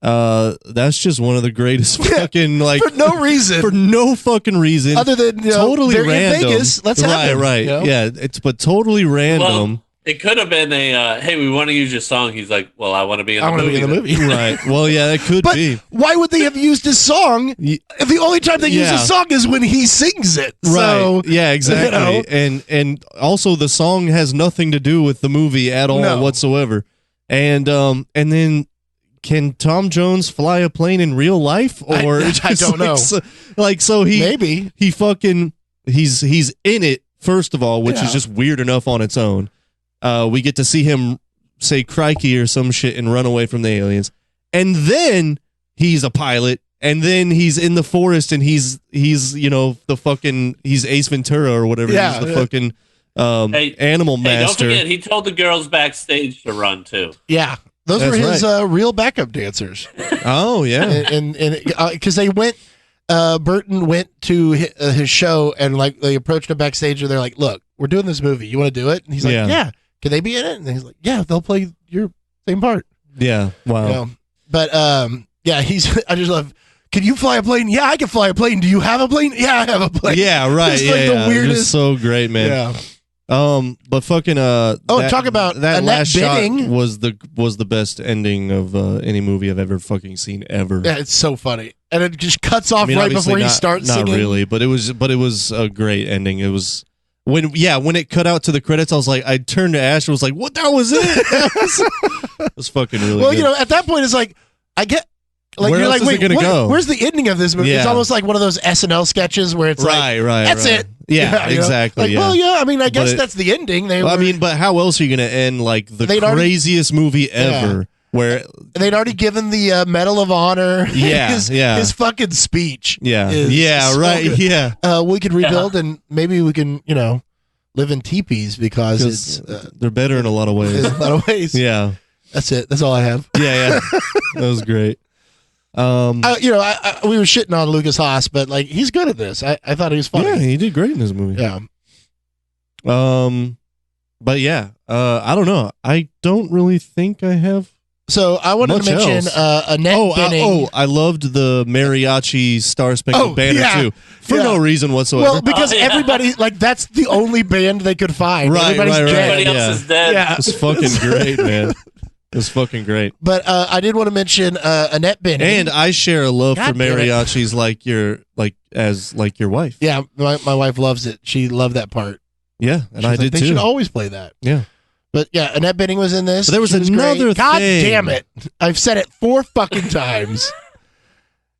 A: that's just one of the greatest fucking
B: for no fucking reason
A: other than totally
B: they're
A: random.
B: In Vegas. Let's have them,
A: right.
B: You know?
A: Yeah, but totally random.
C: Well, it could have been a hey, we want to use your song. He's like, well, I want to be in the movie.
A: Right. Well, yeah, it could be.
B: Why would they have used his song? If the only time they use his song is when he sings it.
A: Right.
B: So,
A: yeah, exactly. And also the song has nothing to do with the movie at all whatsoever. And then can Tom Jones fly a plane in real life, or
B: I don't know.
A: So he
B: maybe
A: he fucking he's in it, first of all, which is just weird enough on its own. We get to see him say crikey or some shit and run away from the aliens, and then he's a pilot, and then he's in the forest, and he's the fucking he's Ace Ventura or whatever.
B: Yeah,
A: he's the fucking animal master.
C: Don't forget, he told the girls backstage to run too.
B: Yeah. Those were his real backup dancers.
A: Oh yeah,
B: and because they went, Burton went to his show, and like they approached him backstage, and they're like, "Look, we're doing this movie. You want to do it?" And he's like, "Yeah." Can they be in it? And he's like, "Yeah, they'll play your same part."
A: Yeah, wow.
B: You know? But yeah, I just love. Can you fly a plane? Yeah, I can fly a plane. Do you have a plane? Yeah, I have a plane.
A: Yeah, right.
B: It's
A: like
B: the weirdest.
A: Just so great, man.
B: Yeah.
A: But fucking
B: talk about
A: that
B: Annette
A: last
B: Bening.
A: shot was the best ending of any movie I've ever fucking seen ever.
B: Yeah, it's so funny, and it just cuts off right before he starts singing.
A: Not really, but it was a great ending. It was when it cut out to the credits. I turned to Ash and was like, "What? That was it? It was fucking really."
B: Well,
A: good.
B: At that point, it's like I get. Like,
A: where
B: you're
A: else
B: like,
A: is it gonna go?
B: Where's the ending of this movie?
A: Yeah.
B: It's almost like one of those SNL sketches where it's like, that's it.
A: Yeah, exactly.
B: Like, well, yeah, I mean, I guess that's the ending.
A: But how else are you going to end like the craziest movie ever? Where
B: they'd already given the Medal of Honor.
A: Yeah,
B: his fucking speech.
A: Yeah,
B: so
A: right.
B: Good.
A: Yeah,
B: we could rebuild and maybe we can, live in teepees because
A: they're better in a lot of ways.
B: In a lot of ways.
A: Yeah,
B: that's it. That's all I have.
A: Yeah, that was great.
B: We were shitting on Lucas Haas, but like he's good at this. I thought he was funny.
A: Yeah, he did great in this movie.
B: Yeah.
A: But yeah, I don't know. I don't really think I have.
B: So I wanted to mention Annette Bening.
A: I loved the mariachi Star Spangled Banner too, for no reason whatsoever.
B: Well, because everybody that's the only band they could find.
A: Right,
B: Everybody's dead.
C: Everybody else is dead.
B: Yeah.
A: It's fucking great, man. It's fucking great.
B: But I did want to mention Annette Bening.
A: And I share a love for mariachis like your wife.
B: Yeah, my wife loves it. She loved that part.
A: Yeah, and I did
B: they
A: too.
B: They should always play that.
A: Yeah.
B: But yeah, Annette Bening was in this.
A: But there was another thing.
B: God damn it. I've said it 4 fucking times.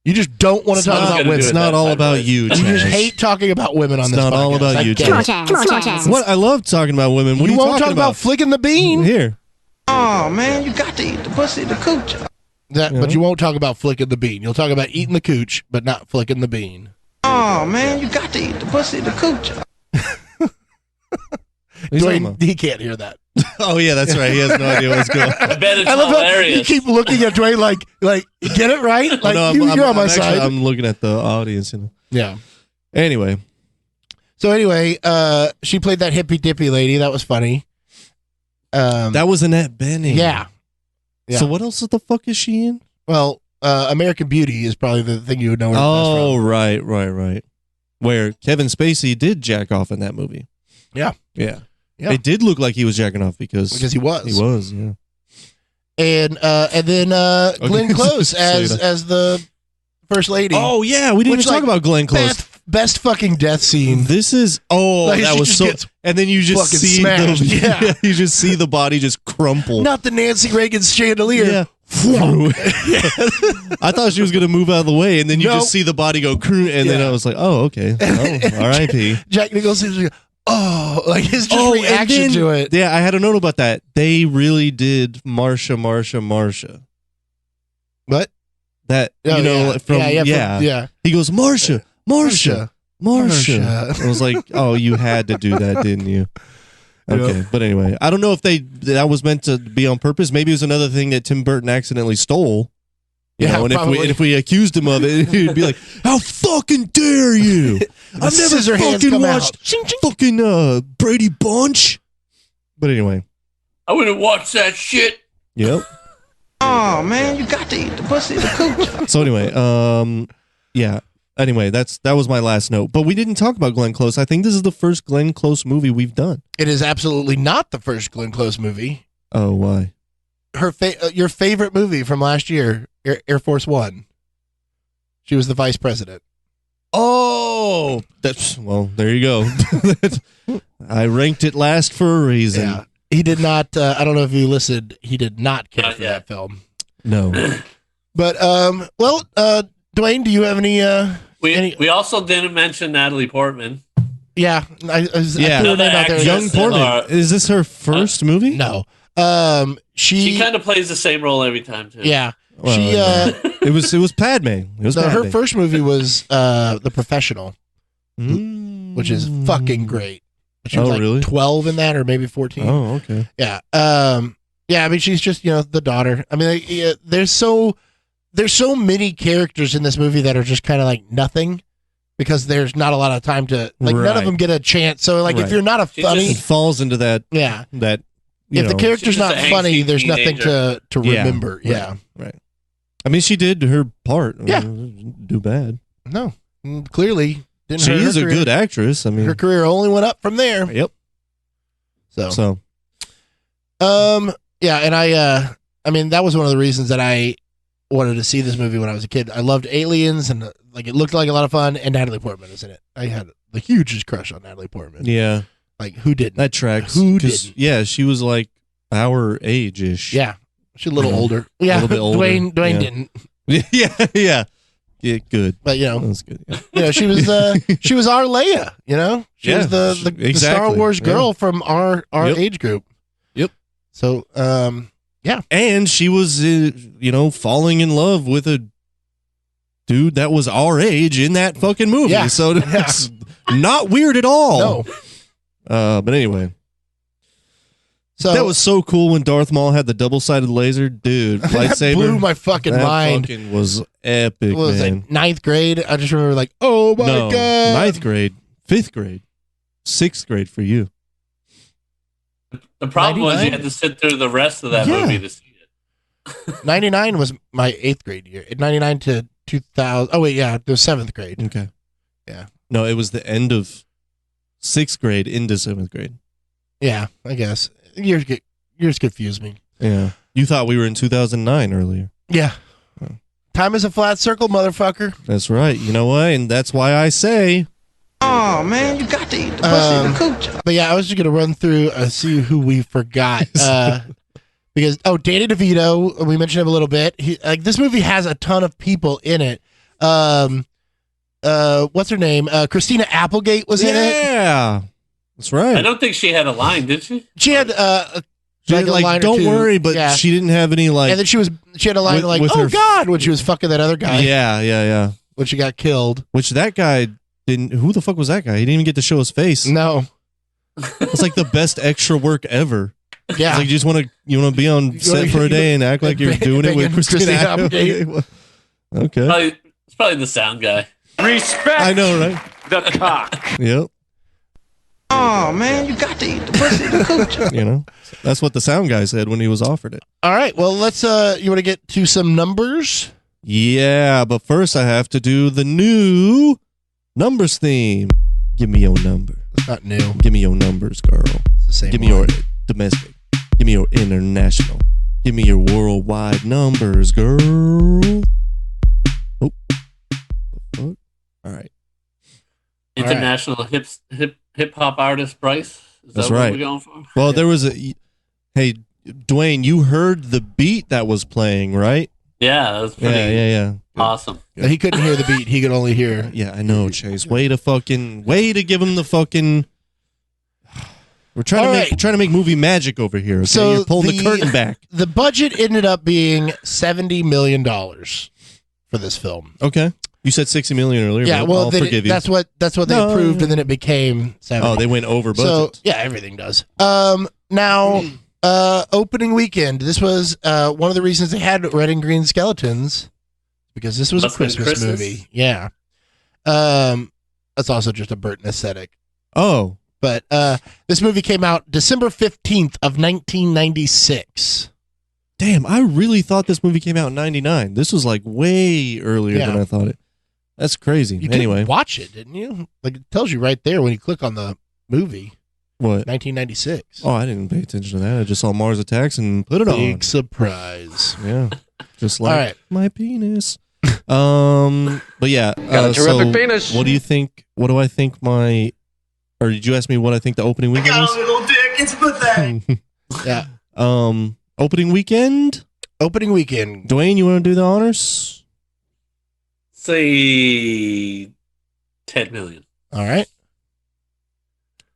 B: You just don't want to talk about women.
A: It's not all about you, Chaz.
B: You just hate talking about women on this podcast.
A: It's not all about you,
E: Come on,
A: Chaz.
E: Chaz.
A: What? I love talking about women. What
B: you
A: are you
B: won't
A: talking
B: talk about flicking the bean?
A: Here.
F: Oh, man, you got to eat the pussy, the cooch.
B: But you won't talk about flicking the bean. You'll talk about eating the cooch, but not flicking the bean.
F: Oh, man, you got to eat the pussy, the cooch.
B: Dwayne, he can't hear that.
A: Oh, yeah, that's right. He has no idea what's going on.
C: I bet it's
B: I love
C: hilarious.
B: how you keep looking at Dwayne like get it right? Like,
A: no,
B: you're on my side.
A: I'm looking at the audience.
B: Yeah.
A: Anyway.
B: So she played that hippy dippy lady. That was funny.
A: That was Annette Bening.
B: Yeah.
A: So what else the fuck is she in?
B: Well, American Beauty is probably the thing you would know her best from.
A: Right. Where Kevin Spacey did jack off in that movie.
B: Yeah.
A: It did look like he was jacking off because
B: he was.
A: He was, yeah.
B: And then Glenn Close as the first lady.
A: Oh yeah, we didn't even talk about Glenn Close.
B: Best fucking death scene.
A: This is that was so. And then you just see you just see the body just crumple.
B: Not the Nancy Reagan chandelier.
A: Yeah. I thought she was gonna move out of the way, and then you just see the body go, and then I was like, oh okay, R.I.P.
B: Jack Nicholson. Like his reaction to it.
A: Yeah, I had a note about that. They really did Marsha. What? That He goes Marsha. Marsha. I was like, oh, you had to do that, didn't you? Okay,
B: Yep.
A: but anyway, I don't know if that was meant to be on purpose. Maybe it was another thing that Tim Burton accidentally stole. You know, and
B: probably.
A: if we accused him of it, he'd be like, "How fucking dare you! I've never
B: Scissorhands
A: fucking
B: come out.
A: watched fucking Brady Bunch." But anyway,
C: I wouldn't watch that shit.
A: yep.
F: Oh man, you got to eat the pussy, the coochie.
A: So anyway, yeah. Anyway, that was my last note. But we didn't talk about Glenn Close. I think this is the first Glenn Close movie we've done.
B: It is absolutely not the first Glenn Close movie.
A: Oh, why?
B: Your favorite movie from last year, Air Force One. She was the vice president.
A: Oh, there you go. I ranked it last for a reason.
B: Yeah. He did not, I don't know if you listened, he did not care for that film.
A: No.
B: But, Dwayne, do you have any,
C: We also didn't mention Natalie Portman.
B: yeah, I threw her
C: Another
B: name out there.
C: actress.
A: Young Portman. Is this her first movie?
B: No.
C: She kind of plays the same role every time too.
B: Yeah.
A: Well,
B: She,
A: it was Padme. It was
B: no,
A: Padme.
B: her first movie was, The Professional, which is fucking great. She was like
A: really?
B: 12 in that, or maybe 14.
A: Oh, okay.
B: Yeah. Yeah, I mean, she's just, the daughter. I mean, there's so many characters in this movie that are just kind of like nothing, because there's not a lot of time to, like, none of them get a chance. So, like, if you're not a funny,
A: It falls into that.
B: yeah.
A: That.
B: If the character's
C: She's
B: not
C: just a
B: funny,
C: angsty
B: there's nothing
C: teenager.
B: to remember. Yeah.
A: Right. I mean, she did her part.
B: Yeah.
A: Do bad.
B: No, clearly didn't.
A: She
B: hurt
A: is
B: her
A: a
B: career.
A: good actress. I mean,
B: Her career only went up from there.
A: Yep.
B: So,
A: So
B: yeah, and I mean, that was one of the reasons that I wanted to see this movie when I was a kid. I loved Aliens, and like it looked like a lot of fun, and Natalie Portman is in it. I had the hugest crush on Natalie Portman.
A: yeah,
B: Like, who didn't?
A: that tracks.
B: Who
A: 'Cause,
B: didn't?
A: Yeah, she was like our age ish.
B: Yeah, she's a little
A: Yeah.
B: older. Yeah,
A: little bit older.
B: Dwayne
A: Yeah.
B: didn't,
A: yeah. Good.
B: but
A: That's good.
B: she
A: Yeah.
B: was she was our Leia. She
A: Yeah,
B: was the Star
A: exactly.
B: Wars girl from our
A: Yep.
B: age group.
A: Yep.
B: So,
A: And she was, falling in love with a dude that was our age in that fucking movie.
B: Yeah.
A: So it's not weird at all.
B: no.
A: But anyway,
B: So
A: that was so cool when Darth Maul had the double-sided laser, dude.
B: that
A: Lightsaber
B: blew my fucking
A: that
B: mind.
A: Fucking was epic,
B: It was
A: man.
B: like ninth grade. I just remember like, oh my
A: no,
B: god,
A: ninth grade, 5th grade, 6th grade for you.
C: The problem was
B: 99?
C: you had to sit through the rest of that
A: Yeah.
C: movie to see it.
B: 99 was my 8th grade year. 99 to 2000. Oh wait, yeah, it was 7th grade.
A: Okay.
B: Yeah.
A: No, it was the end of 6th grade into 7th grade.
B: Yeah, I guess years confuse me.
A: Yeah. You thought we were in 2009 earlier.
B: Yeah.
A: Oh.
B: Time is a flat circle, motherfucker.
A: That's right. You know what? And that's why I say,
F: Oh man, you got to eat the pussy, the coochie.
B: But yeah, I was just gonna run through see who we forgot. Because Danny DeVito, we mentioned him a little bit. This movie has a ton of people in it. What's her name? Christina Applegate was in it.
A: yeah. That's right.
C: I don't think she had a line, did she?
B: She had
A: She had,
B: a line or
A: don't
B: two.
A: worry, but
B: Yeah.
A: she didn't have any
B: and then she had a line
A: with-
B: like,
A: with
B: "Oh
A: her-
B: God," when she was fucking that other guy.
A: yeah.
B: When she got killed.
A: Which that guy didn't. Who the fuck was that guy? He didn't even get to show his face.
B: No.
A: It's like the best extra work ever.
B: Yeah.
A: It's like you want to be on set for a day and act like you're doing it with
B: Banging
A: Christina
B: Christina
A: Applegate. Okay.
C: It's probably the sound guy.
D: Respect
A: I know, right?
D: the cock.
A: Yep.
F: Oh man, you got to eat the pussy, the coochie.
A: That's what the sound guy said when he was offered it.
B: All right. Well, let's. You want to get to some numbers?
A: Yeah, but first I have to do the new numbers theme. Give me your number.
B: It's not new.
A: Give me your numbers, girl.
B: It's the same.
A: Give me your domestic. Give me your international. Give me your worldwide numbers, girl. Oh. The fuck? All right.
C: International hip hop artist Bryce. Is
A: That's
C: that
A: right.
C: what we're going for?
A: Well, there was hey, Dwayne, you heard the beat that was playing, right?
C: Yeah, that was pretty
A: Yeah.
C: awesome.
B: He couldn't hear the beat. He could only hear.
A: Yeah, I know, Chase. Way to give him the fucking. We're trying to make movie magic over here. Okay?
B: So
A: You're pulling the curtain back.
B: The budget ended up being $70 million for this film.
A: Okay. You said 60 million earlier.
B: Yeah,
A: but
B: well,
A: I'll forgive you.
B: that's what they
A: No.
B: approved, and then it became 70.
A: Oh, they went over
B: So
A: budget.
B: yeah, everything does. Now, opening weekend. This was one of the reasons they had red and green skeletons, because this was a
C: Must've been
B: Christmas
C: Christmas?
B: movie. Yeah. That's also just a Burton aesthetic.
A: Oh,
B: But this movie came out December 15th of 1996.
A: damn! I really thought this movie came out in '99. This was like way earlier
B: Yeah.
A: than I thought it. That's crazy.
B: You
A: Anyway,
B: did watch it, didn't you? Like, it tells you right there when you click on the movie,
A: what?
B: 1996.
A: Oh, I didn't pay attention to that. I just saw Mars Attacks and put it
B: Big
A: on.
B: surprise.
A: Yeah, just like
B: All right.
A: my penis. But yeah,
D: Got a terrific penis.
A: What do you think? What do I think my? Or did you ask me what I think the opening weekend was?
F: little dick. It's pathetic.
B: Yeah.
A: Opening weekend.
B: Opening weekend.
A: Dwayne, you want to do the honors?
C: Say 10 million.
B: All right.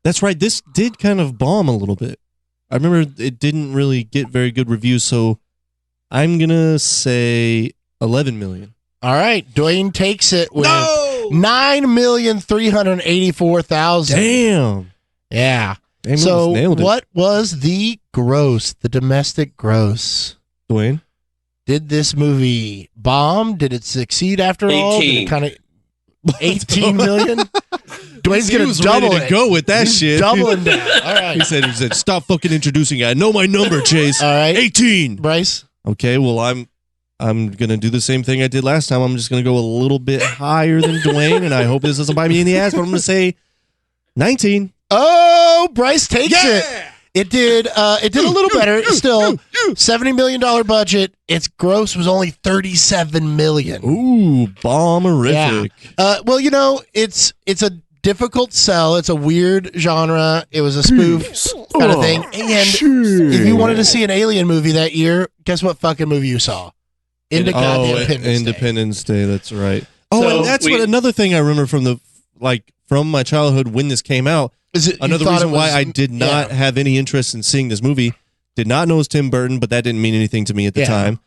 A: That's right. This did kind of bomb a little bit. I remember it didn't really get very good reviews, so I'm gonna say 11 million.
B: All right. Dwayne takes it with 9,384,000.
A: Damn.
B: Yeah.
A: Damn,
B: So
A: nailed it.
B: what was the gross, the domestic gross?
A: Dwayne?
B: Did this movie bomb? Did it succeed after all? Did
C: 18.
B: it kind of 18 million? Dwayne's
A: He
B: gonna
A: was
B: double
A: ready to
B: it.
A: go with that
B: He's
A: shit.
B: Doubling down. All right.
A: He said, stop fucking introducing it. I know my number, Chase.
B: All right.
A: 18.
B: Bryce.
A: Okay, well, I'm gonna do the same thing I did last time. I'm just gonna go a little bit higher than Dwayne, and I hope this doesn't bite me in the ass, but I'm gonna say 19.
B: Oh, Bryce takes it. It did a little better. Still, $70 million budget. Its gross was only $37 million.
A: Ooh, bomberific.
B: Well, it's a difficult sell. It's a weird genre. It was a spoof kind of thing. And if you wanted to see an alien movie that year, guess what fucking movie you saw?
A: Independence Day. That's right. Oh,
C: So
A: and that's what another thing I remember from from my childhood when this came out. Another reason why I did not have any interest in seeing this movie. Did not know it was Tim Burton, but that didn't mean anything to me at the time.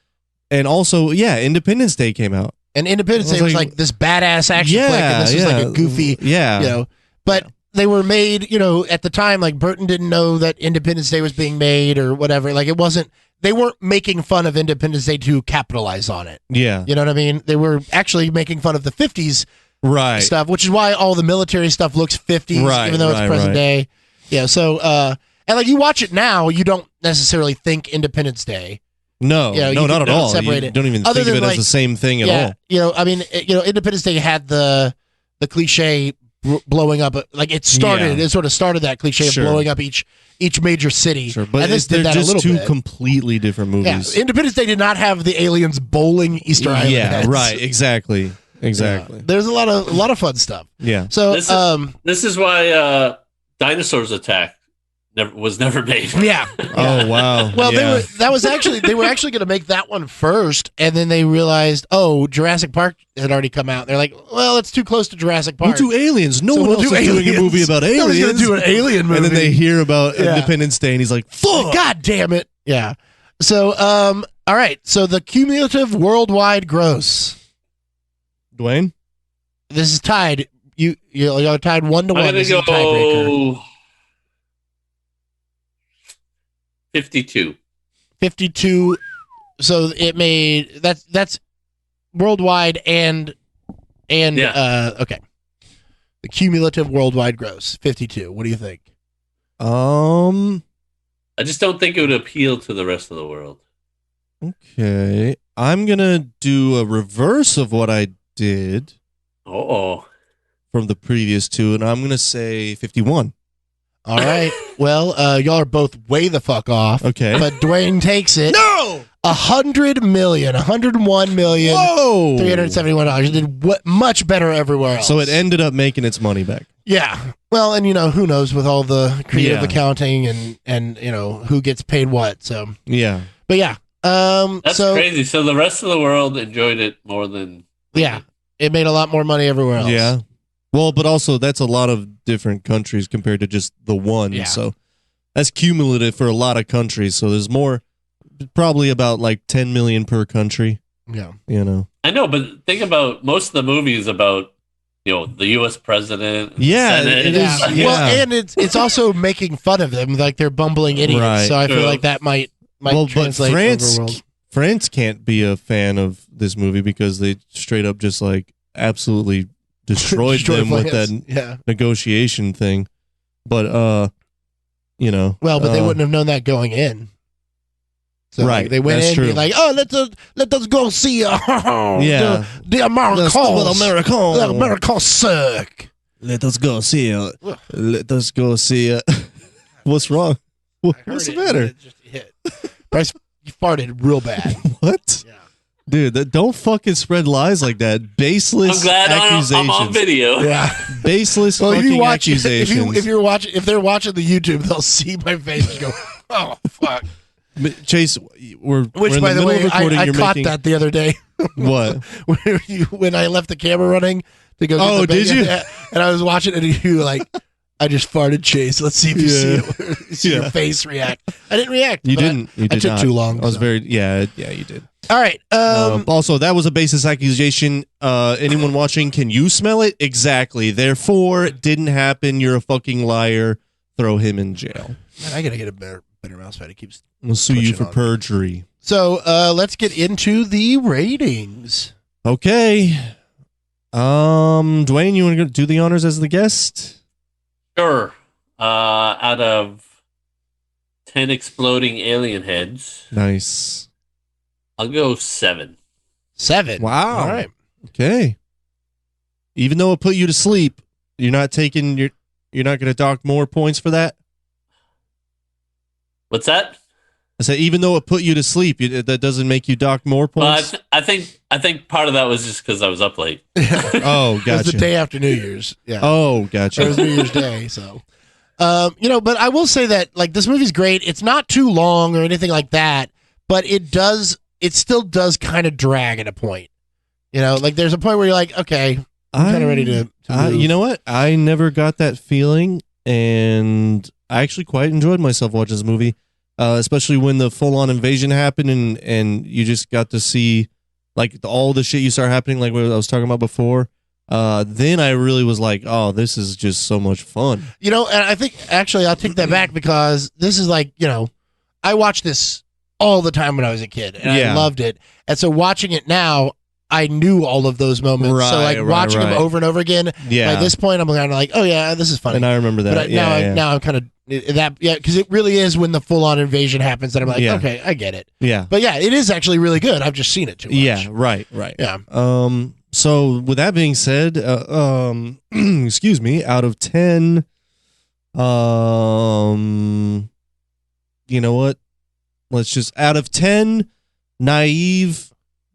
A: And also, Independence Day came out.
B: And Independence Day was like this badass action flick, and this was like a goofy, But they were made, at the time, like Burton didn't know that Independence Day was being made or whatever. Like it wasn't. They weren't making fun of Independence Day to capitalize on it.
A: Yeah.
B: You know what I mean? They were actually making fun of the 50s stuff, which is why all the military stuff looks 50s, even though it's present day. Yeah, so, and like you watch it now, you don't necessarily think Independence Day.
A: No, not at all.
B: Separate
A: You
B: it.
A: don't even
B: Other
A: think of it
B: than,
A: as the same thing at all.
B: Independence Day had the cliche blowing up, like it sort of started that cliche of blowing up each major city.
A: Sure, but
B: and this
A: they're
B: did that
A: just
B: a little
A: two
B: bit.
A: completely different movies.
B: Yeah, Independence Day did not have the aliens bowling Easter Island.
A: Yeah,
B: heads.
A: right, exactly. Exactly.
B: Yeah. There's a lot of fun stuff.
A: Yeah.
B: So
C: This is why Dinosaurs Attack was never made.
B: Yeah.
A: Oh wow.
B: Well,
A: yeah.
B: they were actually going to make that one first, and then they realized, Jurassic Park had already come out. They're like, well, it's too close to Jurassic Park.
A: We'll do aliens. No
B: So
A: one
B: we'll
A: else
B: do
A: is doing a
B: aliens.
A: movie about aliens.
B: Nobody's going to do an alien movie.
A: And then they hear about
B: Yeah.
A: Independence Day, and he's like, "Fuck!"
B: God damn it! Yeah. So, all right. So the cumulative worldwide gross.
A: Dwayne.
B: This is tied. You're tied 1-1.
C: I'm gonna
B: This is a tiebreaker.
C: go 52.
B: 52. So it made that's worldwide and okay. The cumulative worldwide gross 52. What do you think?
C: I just don't think it would appeal to the rest of the world.
A: Okay. I'm gonna do a reverse of what I did from the previous two, and I'm gonna say 51.
B: All right. Well, y'all are both way the fuck off.
A: Okay.
B: But Dwayne takes it.
A: No!
B: 100 million, 101 million,
A: Whoa!
B: $371. It did much better everywhere else.
A: So it ended up making its money back.
B: Yeah. Well, and who knows with all the creative
A: Yeah.
B: accounting and who gets paid what. So
A: Yeah.
B: but yeah.
C: That's
B: So
C: crazy. So the rest of the world enjoyed it more than
B: yeah, it made a lot more money everywhere else.
A: Yeah. Well, but also that's a lot of different countries compared to just the one.
B: Yeah.
A: So that's cumulative for a lot of countries. So there's more, probably about like 10 million per country.
B: Yeah.
A: You know.
C: I know, but think about most of the movies about the U.S. president.
A: Yeah,
C: Senate.
A: it is.
B: Yeah.
A: Yeah.
B: Well, and it's also making fun of them, like they're bumbling idiots.
A: Right.
B: So I feel
C: True.
B: like that might
A: But
B: translate overworld.
A: France can't be a fan of this movie because they straight up just like absolutely destroyed them with that negotiation thing. But
B: Well, but they wouldn't have known that going in. So
A: Right,
B: like, they went
A: that's
B: in
A: true.
B: being like, "Oh, let us go see
A: Yeah.
B: the Americans.
A: Americans.
B: The Americans suck."
A: Let us go see it. Let us go see it. What's wrong? What's the matter?
B: It just hit. Bryce, you farted real bad.
A: What?
B: Yeah.
A: Dude, don't fucking spread lies like that. Baseless
C: I'm glad
A: accusations.
C: I'm on video.
B: Yeah.
A: Baseless
B: Well, if
A: fucking
B: you watch,
A: accusations.
B: if they're watching the YouTube, they'll see my face and go, "Oh fuck."
A: Chase, we're
B: Which,
A: in
B: by the
A: middle
B: way,
A: of recording.
B: I
A: You're
B: caught
A: making
B: that the other day.
A: what?
B: when I left the camera running to go.
A: Oh,
B: get the
A: did you?
B: bacon, and I was watching it, and you were like, "I just farted, Chase. Let's see if you see your face react." I didn't react.
A: You
B: but
A: didn't. You
B: I
A: did
B: took
A: not.
B: too long.
A: I was
B: so.
A: very. Yeah, you did.
B: All right.
A: Also, that was a baseless accusation. Anyone watching, can you smell it? Exactly. Therefore, it didn't happen. You're a fucking liar. Throw him in jail.
B: Man, I gotta get a better mouse pad. It keeps.
A: We'll sue you
B: pushing
A: for
B: on me.
A: perjury.
B: So let's get into the ratings.
A: Okay. Dwayne, you want to do the honors as the guest?
C: Sure. Out of 10 exploding alien heads,
A: Nice.
C: I'll go 7.
B: 7.
A: Wow.
B: All right.
A: Okay. Even though it put you to sleep, you're not taking you're not going to dock more points for that?
C: What's that?
A: I said, even though it put you to sleep, that doesn't make you dock more
C: Well,
A: points?
C: I think part of that was just because I was up late.
A: Oh,
B: It was
A: gotcha.
B: the day after New Year's. Yeah.
A: Oh,
B: It
A: gotcha.
B: was New Year's Day, so but I will say that like this movie's great. It's not too long or anything like that, but it still does kind of drag at a point. Like there's a point where you're like, okay, I'm kind of ready to move.
A: You know what? I never got that feeling, and I actually quite enjoyed myself watching this movie, especially when the full-on invasion happened, and you just got to see like all the shit you start happening, like what I was talking about before. Then I really was like, oh, this is just so much fun.
B: And I think actually I'll take that back because this is like, I watched this all the time when I was a kid and I loved it. And so watching it now, I knew all of those moments. So like watching them over and over again,
A: Yeah.
B: by this point I'm kind of like, oh yeah, this is funny.
A: And I remember that.
B: But
A: yeah,
B: now I'm kind of because it really is when the full on invasion happens that I'm like,
A: Yeah.
B: okay, I get it.
A: yeah.
B: But yeah, it is actually really good. I've just seen it too much.
A: Yeah, right.
B: Yeah.
A: So with that being said, excuse me, out of 10, you know what? Let's just, out of 10 naive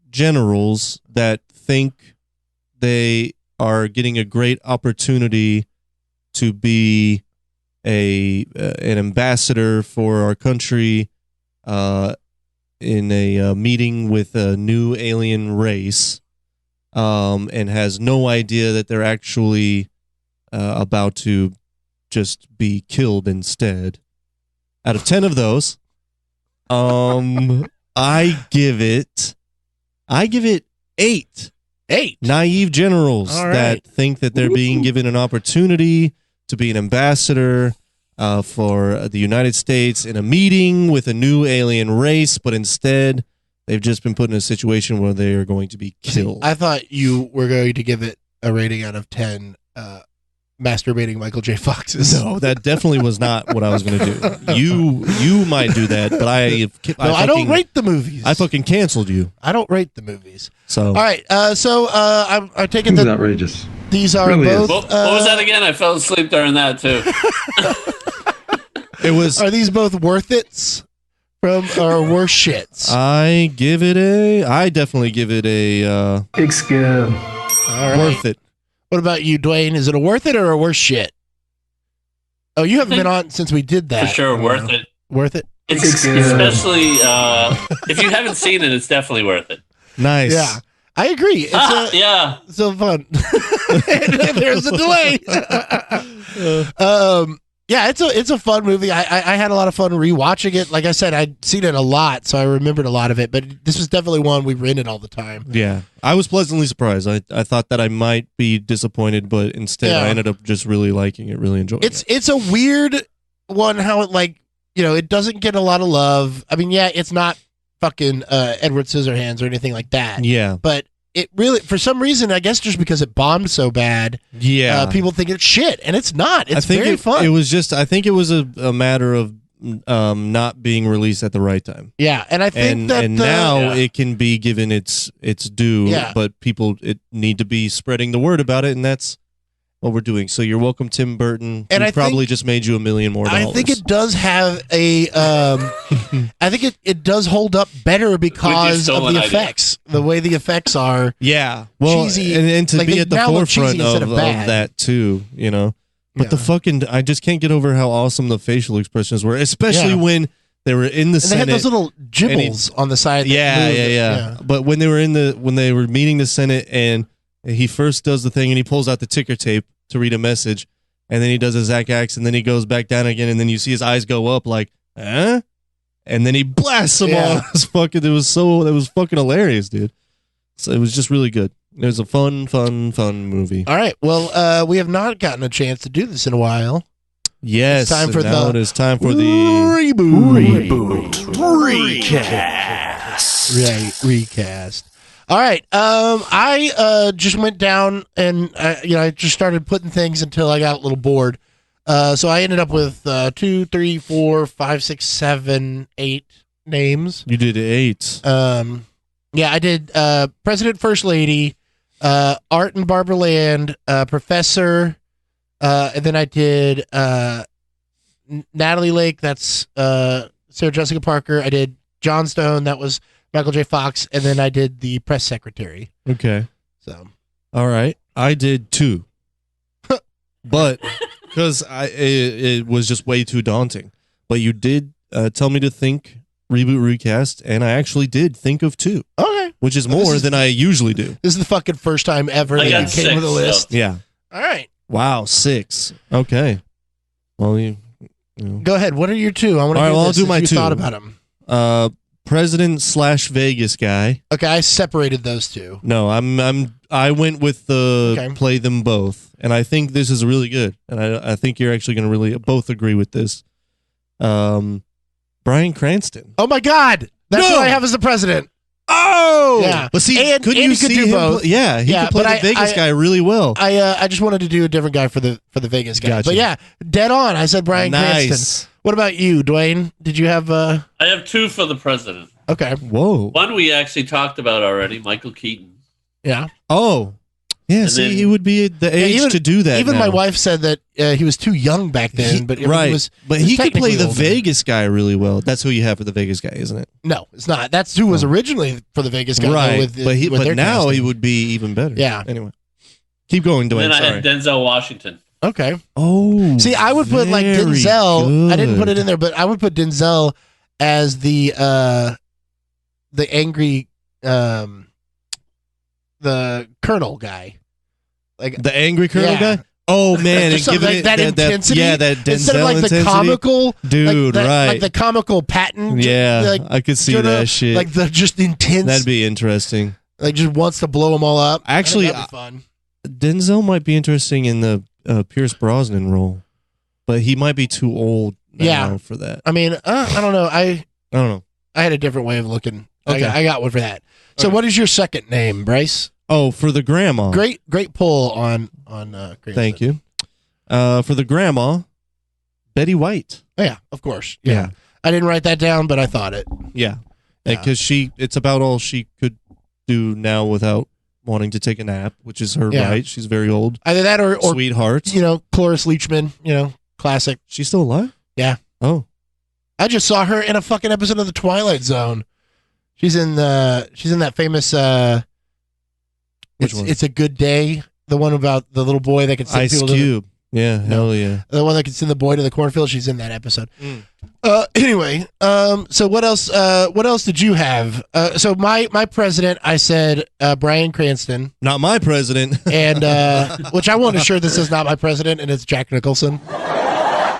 A: generals that think they are getting a great opportunity to be an ambassador for our country in a meeting with a new alien race, and has no idea that they're actually about to just be killed instead. Out of 10 of those, I give it 8.
B: 8.
A: Naive generals
B: All right.
A: that think that they're being given an opportunity to be an ambassador for the United States in a meeting with a new alien race, but instead they've just been put in a situation where they are going to be killed.
B: I thought you were going to give it a rating out of 10 masturbating Michael J. Foxes.
A: No, that definitely was not what I was going to do. You might do that, but
B: I don't rate the movies.
A: I fucking canceled you.
B: I don't rate the movies.
A: So
B: All right. I'm taking
G: This is
B: that
G: outrageous.
B: these are
G: Really is.
B: both.
C: What was that again? I fell asleep during that too.
A: it was.
B: Are these both worth it's from or worse shits?
A: I definitely give it a
G: It's good.
B: All right.
A: worth it.
B: What about you, Dwayne? Is it a worth it or a worse shit? Oh, you haven't been on since we did that.
C: For sure, worth it.
B: Worth it?
C: It's especially if you haven't seen it, it's definitely worth it.
A: Nice.
B: Yeah. I agree. It's
C: Yeah.
B: so fun. There's a delay. Yeah, it's a fun movie. I had a lot of fun rewatching it. Like I said, I'd seen it a lot, so I remembered a lot of it. But this was definitely one we rented all the time.
A: Yeah, I was pleasantly surprised. I thought that I might be disappointed, but instead I ended up just really liking it, really enjoying it.
B: It's a weird one. How it it doesn't get a lot of love. I mean, yeah, it's not fucking Edward Scissorhands or anything like that.
A: Yeah,
B: but it really, for some reason, I guess just because it bombed so bad, people think it's shit, and it's not. It's very fun.
A: It was just, I think it was a matter of not being released at the right time.
B: Yeah, and I think
A: now it can be given its due.
B: Yeah.
A: But people need to be spreading the word about it, and that's what we're doing. So you're welcome, Tim Burton.
B: And
A: we
B: I
A: probably
B: think,
A: just made you $1 million more.
B: I think it does have a. I think it does hold up better because of the effects. The way the effects are.
A: Yeah, well,
B: cheesy,
A: and to be at the forefront of
B: bad.
A: that too, you know. But the fucking, I just can't get over how awesome the facial expressions were, especially when they were in the Senate.
B: They had those little gibbles on the side.
A: Yeah. But when they were meeting the Senate, and he first does the thing, and he pulls out the ticker tape to read a message, and then he does his ACK ACK, and then he goes back down again, and then you see his eyes go up like, huh? And then he blasts them all. It was fucking hilarious, dude. So it was just really good. It was a fun movie.
B: All right. Well, we have not gotten a chance to do this in a while.
A: Yes.
B: It
A: is time for the
B: reboot recast. All right. I just went down and I just started putting things until I got a little bored. So I ended up with 2, 3, 4, 5, 6, 7, 8 names.
A: You did 8.
B: Yeah, I did President, First Lady, Art and Barbara Land, Professor, and then I did Natalie Lake. That's Sarah Jessica Parker. I did John Stone. That was Michael J. Fox, and then I did the press secretary.
A: Okay.
B: So,
A: all right, I did 2, but because it was just way too daunting. But you did tell me to think reboot recast, and I actually did think of 2.
B: Okay,
A: which is more than I usually do.
B: This is the fucking first time ever that you came with a list.
A: So. Yeah.
B: All right.
A: Wow, 6. Okay. Well, you know.
B: Go ahead. What are your 2? I want to.
A: I'll do my 2.
B: Thought about them.
A: President/Vegas guy.
B: Okay, I separated those 2.
A: No, I went with the play them both, and I think this is really good, and I think you're actually going to really both agree with this. Bryan Cranston.
B: Oh my God, that's what I have as the president.
A: Oh,
B: yeah.
A: But see,
B: and
A: couldn't you see him?
B: Both.
A: He could play the Vegas guy really well.
B: I just wanted to do a different guy for the Vegas guy.
A: Gotcha.
B: But yeah, dead on. I said Bryan Cranston. What about you, Dwayne? Did you have?
C: I have 2 for the president.
B: Okay.
A: Whoa.
C: One we actually talked about already, Michael Keaton.
B: Yeah.
A: Oh. Yeah, see, he would be the age to do that.
B: Even
A: now.
B: my wife said that he was too young back then. But
A: he could play the Vegas guy really well. That's who you have for the Vegas guy, isn't it?
B: No, it's not. That's who was originally for the Vegas guy.
A: Right,
B: though,
A: but now he would be even better.
B: Yeah.
A: Anyway, keep going, Dwayne.
C: And then I had Denzel Washington.
B: Okay.
A: Oh.
B: See, I would put like Denzel.
A: Good.
B: I didn't put it in there, but I would put Denzel as the angry the colonel guy. Like
A: the angry colonel guy? Oh man, and giving
B: like that intensity.
A: that Denzel
B: instead of like
A: intensity.
B: the comical
A: dude, right?
B: Like the comical Patton.
A: Yeah, I could see that shit.
B: Like the just intense.
A: That'd be interesting.
B: Like just wants to blow them all up.
A: Actually,
B: that'd be fun.
A: Denzel might be interesting in the Pierce Brosnan role, but he might be too old now for that.
B: I mean, I don't know. I don't
A: know.
B: I had a different way of looking.
A: Okay.
B: I got one for that. So, what is your second name, Bryce?
A: Oh, for the grandma.
B: Great pull on.
A: Thank you. For the grandma, Betty White.
B: Oh, yeah, of course. Yeah. I didn't write that down, but I thought it.
A: Yeah, because it's about all she could do now without wanting to take a nap, which is her right. She's very old.
B: Either that or
A: Sweetheart.
B: Cloris Leachman. Classic.
A: She's still alive?
B: Yeah.
A: Oh,
B: I just saw her in a fucking episode of The Twilight Zone. She's in that famous.
A: Which one?
B: It's a Good Day. The one about the little boy that can send
A: Ice
B: people
A: Cube. Hell yeah.
B: The one that can send the boy to the cornfield. She's in that episode. Anyway, so what else? What else did you have? So my president, I said Bryan Cranston.
A: Not my president.
B: And which I want to assure this is not my president, and it's Jack Nicholson.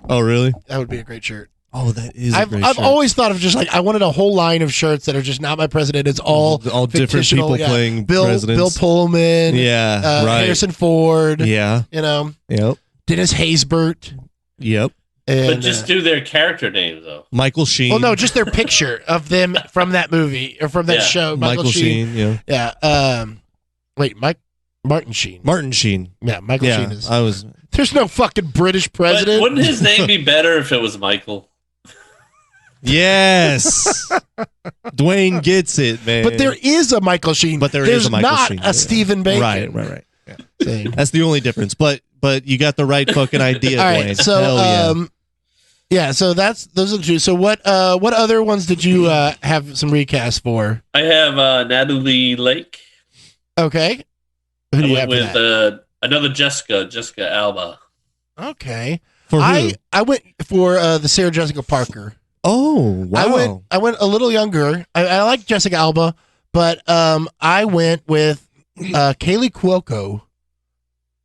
A: Oh, really?
B: That would be a great shirt.
A: Oh, that is.
B: I've always thought of just like I wanted a whole line of shirts that are just not my president. It's all
A: different people playing
B: Bill
A: presidents.
B: Bill Pullman.
A: Yeah, right.
B: Harrison Ford.
A: Yeah. Yep.
B: Dennis Haysbert.
A: Yep.
B: And,
C: but just do their character names though.
A: Michael Sheen.
B: Well, no, just their picture of them from that movie or from that show.
A: Michael Sheen. Yeah.
B: Yeah. Wait, Martin Sheen.
A: Martin Sheen.
B: Yeah, Michael Sheen is. There's no fucking British president.
C: But wouldn't his name be better if it was Michael?
A: Yes. Dwayne gets it, man.
B: But there is a Michael Sheen.
A: But there's
B: a Michael Sheen. Not a Stephen Bacon.
A: Right. Yeah. That's the only difference. But you got the right fucking idea,
B: All
A: Dwayne.
B: Right, so so those are the two. So what other ones did you have some recasts for?
C: I have Natalie Lake.
B: Okay. Who do you have
C: with another Jessica Alba.
B: Okay.
A: For who?
B: I went for the Sarah Jessica Parker.
A: Oh, wow.
B: I went a little younger. I like Jessica Alba, but I went with Kaylee Cuoco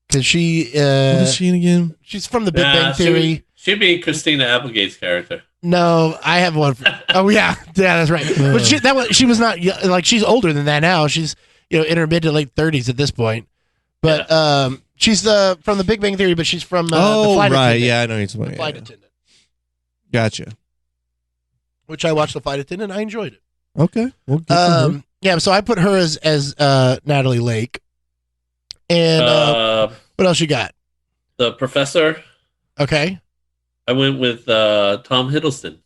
B: because she.
A: What is she again?
B: She's from The Big Bang Theory.
C: She'd be Christina Applegate's character.
B: No, I have one. Oh yeah, that's right. But she was not like she's older than that now. She's in her mid to late 30s at this point. But she's from The Big Bang Theory, but she's from the flight attendant.
A: Yeah, I know you're talking
B: about flight attendant.
A: Gotcha.
B: Which I watched The Flight Attendant. I enjoyed it.
A: Okay. Well,
B: yeah. So I put her as Natalie Lake. And what else you got?
C: The Professor.
B: Okay.
C: I went with Tom Hiddleston.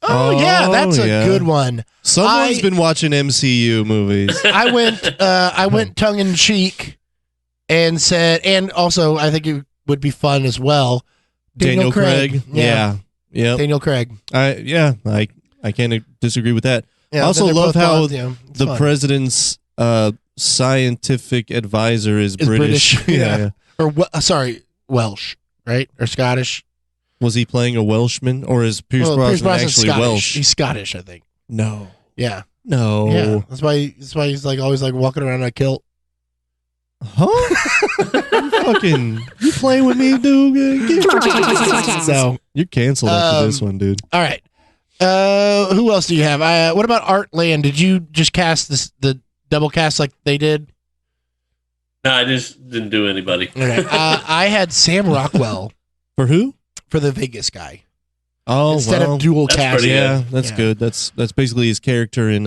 B: Oh yeah, that's a good one.
A: Someone's been watching MCU movies.
B: I went tongue in cheek and said, and also I think it would be fun as well.
A: Daniel Craig. Yeah.
B: Daniel Craig.
A: I can't disagree with that.
B: Yeah,
A: I also love how
B: the
A: fun. President's scientific advisor is British.
B: Yeah. Or Welsh, right? Or Scottish.
A: Was he playing a Welshman, or is Pierce Brosnan actually
B: Scottish.
A: Welsh?
B: He's Scottish, I think.
A: No.
B: Yeah.
A: No.
B: Yeah. That's why he's like always like walking around in a kilt.
A: Huh? You playing with me, dude?
B: So
A: you're canceled after this one, dude.
B: All right. Who else do you have? What about Art Land? Did you just cast the double cast like they did?
C: No, I just didn't do anybody.
B: Okay. I had Sam Rockwell.
A: For who?
B: For the Vegas guy.
A: Oh,
B: instead of dual cast.
A: That's good. That's basically his character in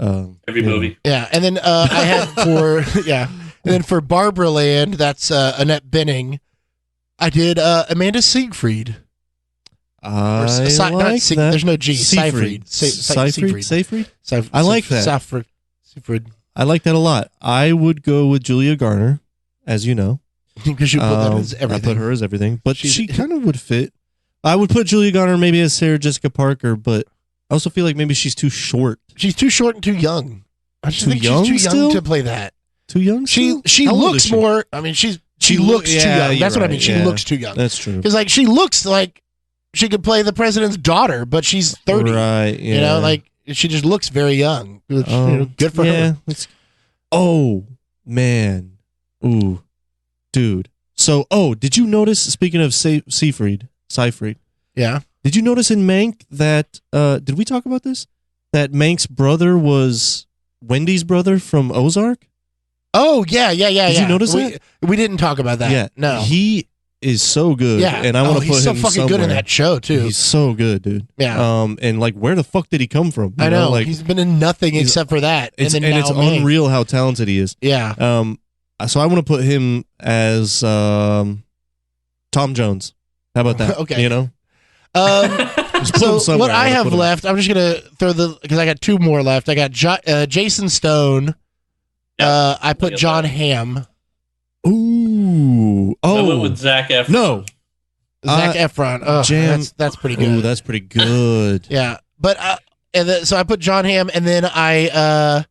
C: every movie.
B: Yeah, and then I had and then for Barbara Land, that's Annette Bening. I did Amanda Siegfried. There's no G.
A: Seyfried.
B: Seyfried.
A: I like that.
B: Seyfried.
A: I like that a lot. I would go with Julia Garner, as you know.
B: Because you put that as everything.
A: I put her as everything, but she kind of would fit. I would put Julia Garner maybe as Sarah Jessica Parker, but I also feel like maybe she's too short.
B: She's too short and too young. I just think
A: young
B: she's too
A: still?
B: young to play that.
A: Too young?
B: She looks more. I mean, she looks too young. That's what I mean. She looks too young.
A: That's true.
B: Because she looks like she could play the president's daughter, but she's 30.
A: Right. Yeah.
B: She just looks very young. Good for her.
A: Oh man. Ooh, dude. So, did you notice? Speaking of Seyfried.
B: Yeah.
A: Did you notice in Mank that? Did we talk about this? That Mank's brother was Wendy's brother from Ozark.
B: Oh yeah.
A: Did you notice that?
B: We didn't talk about that.
A: Yeah.
B: No.
A: He is so good.
B: Yeah.
A: And I want to put
B: he's
A: him
B: so fucking
A: somewhere.
B: good in that show too.
A: He's so good, dude.
B: Yeah.
A: And where the fuck did he come from?
B: I know. He's been in nothing except for that.
A: It's unreal how talented he is.
B: Yeah.
A: So I want to put him as Tom Jones. How about that?
B: Okay.
A: So
B: what I have left, I'm just gonna throw because I got two more left. I got Jason Stone.
C: Yep.
B: I put John Hamm.
A: Ooh.
C: I went with Zac Efron.
A: No.
B: Zac Efron. Oh, that's pretty good.
A: Ooh, that's pretty good.
B: Yeah, but so I put John Hamm, and then I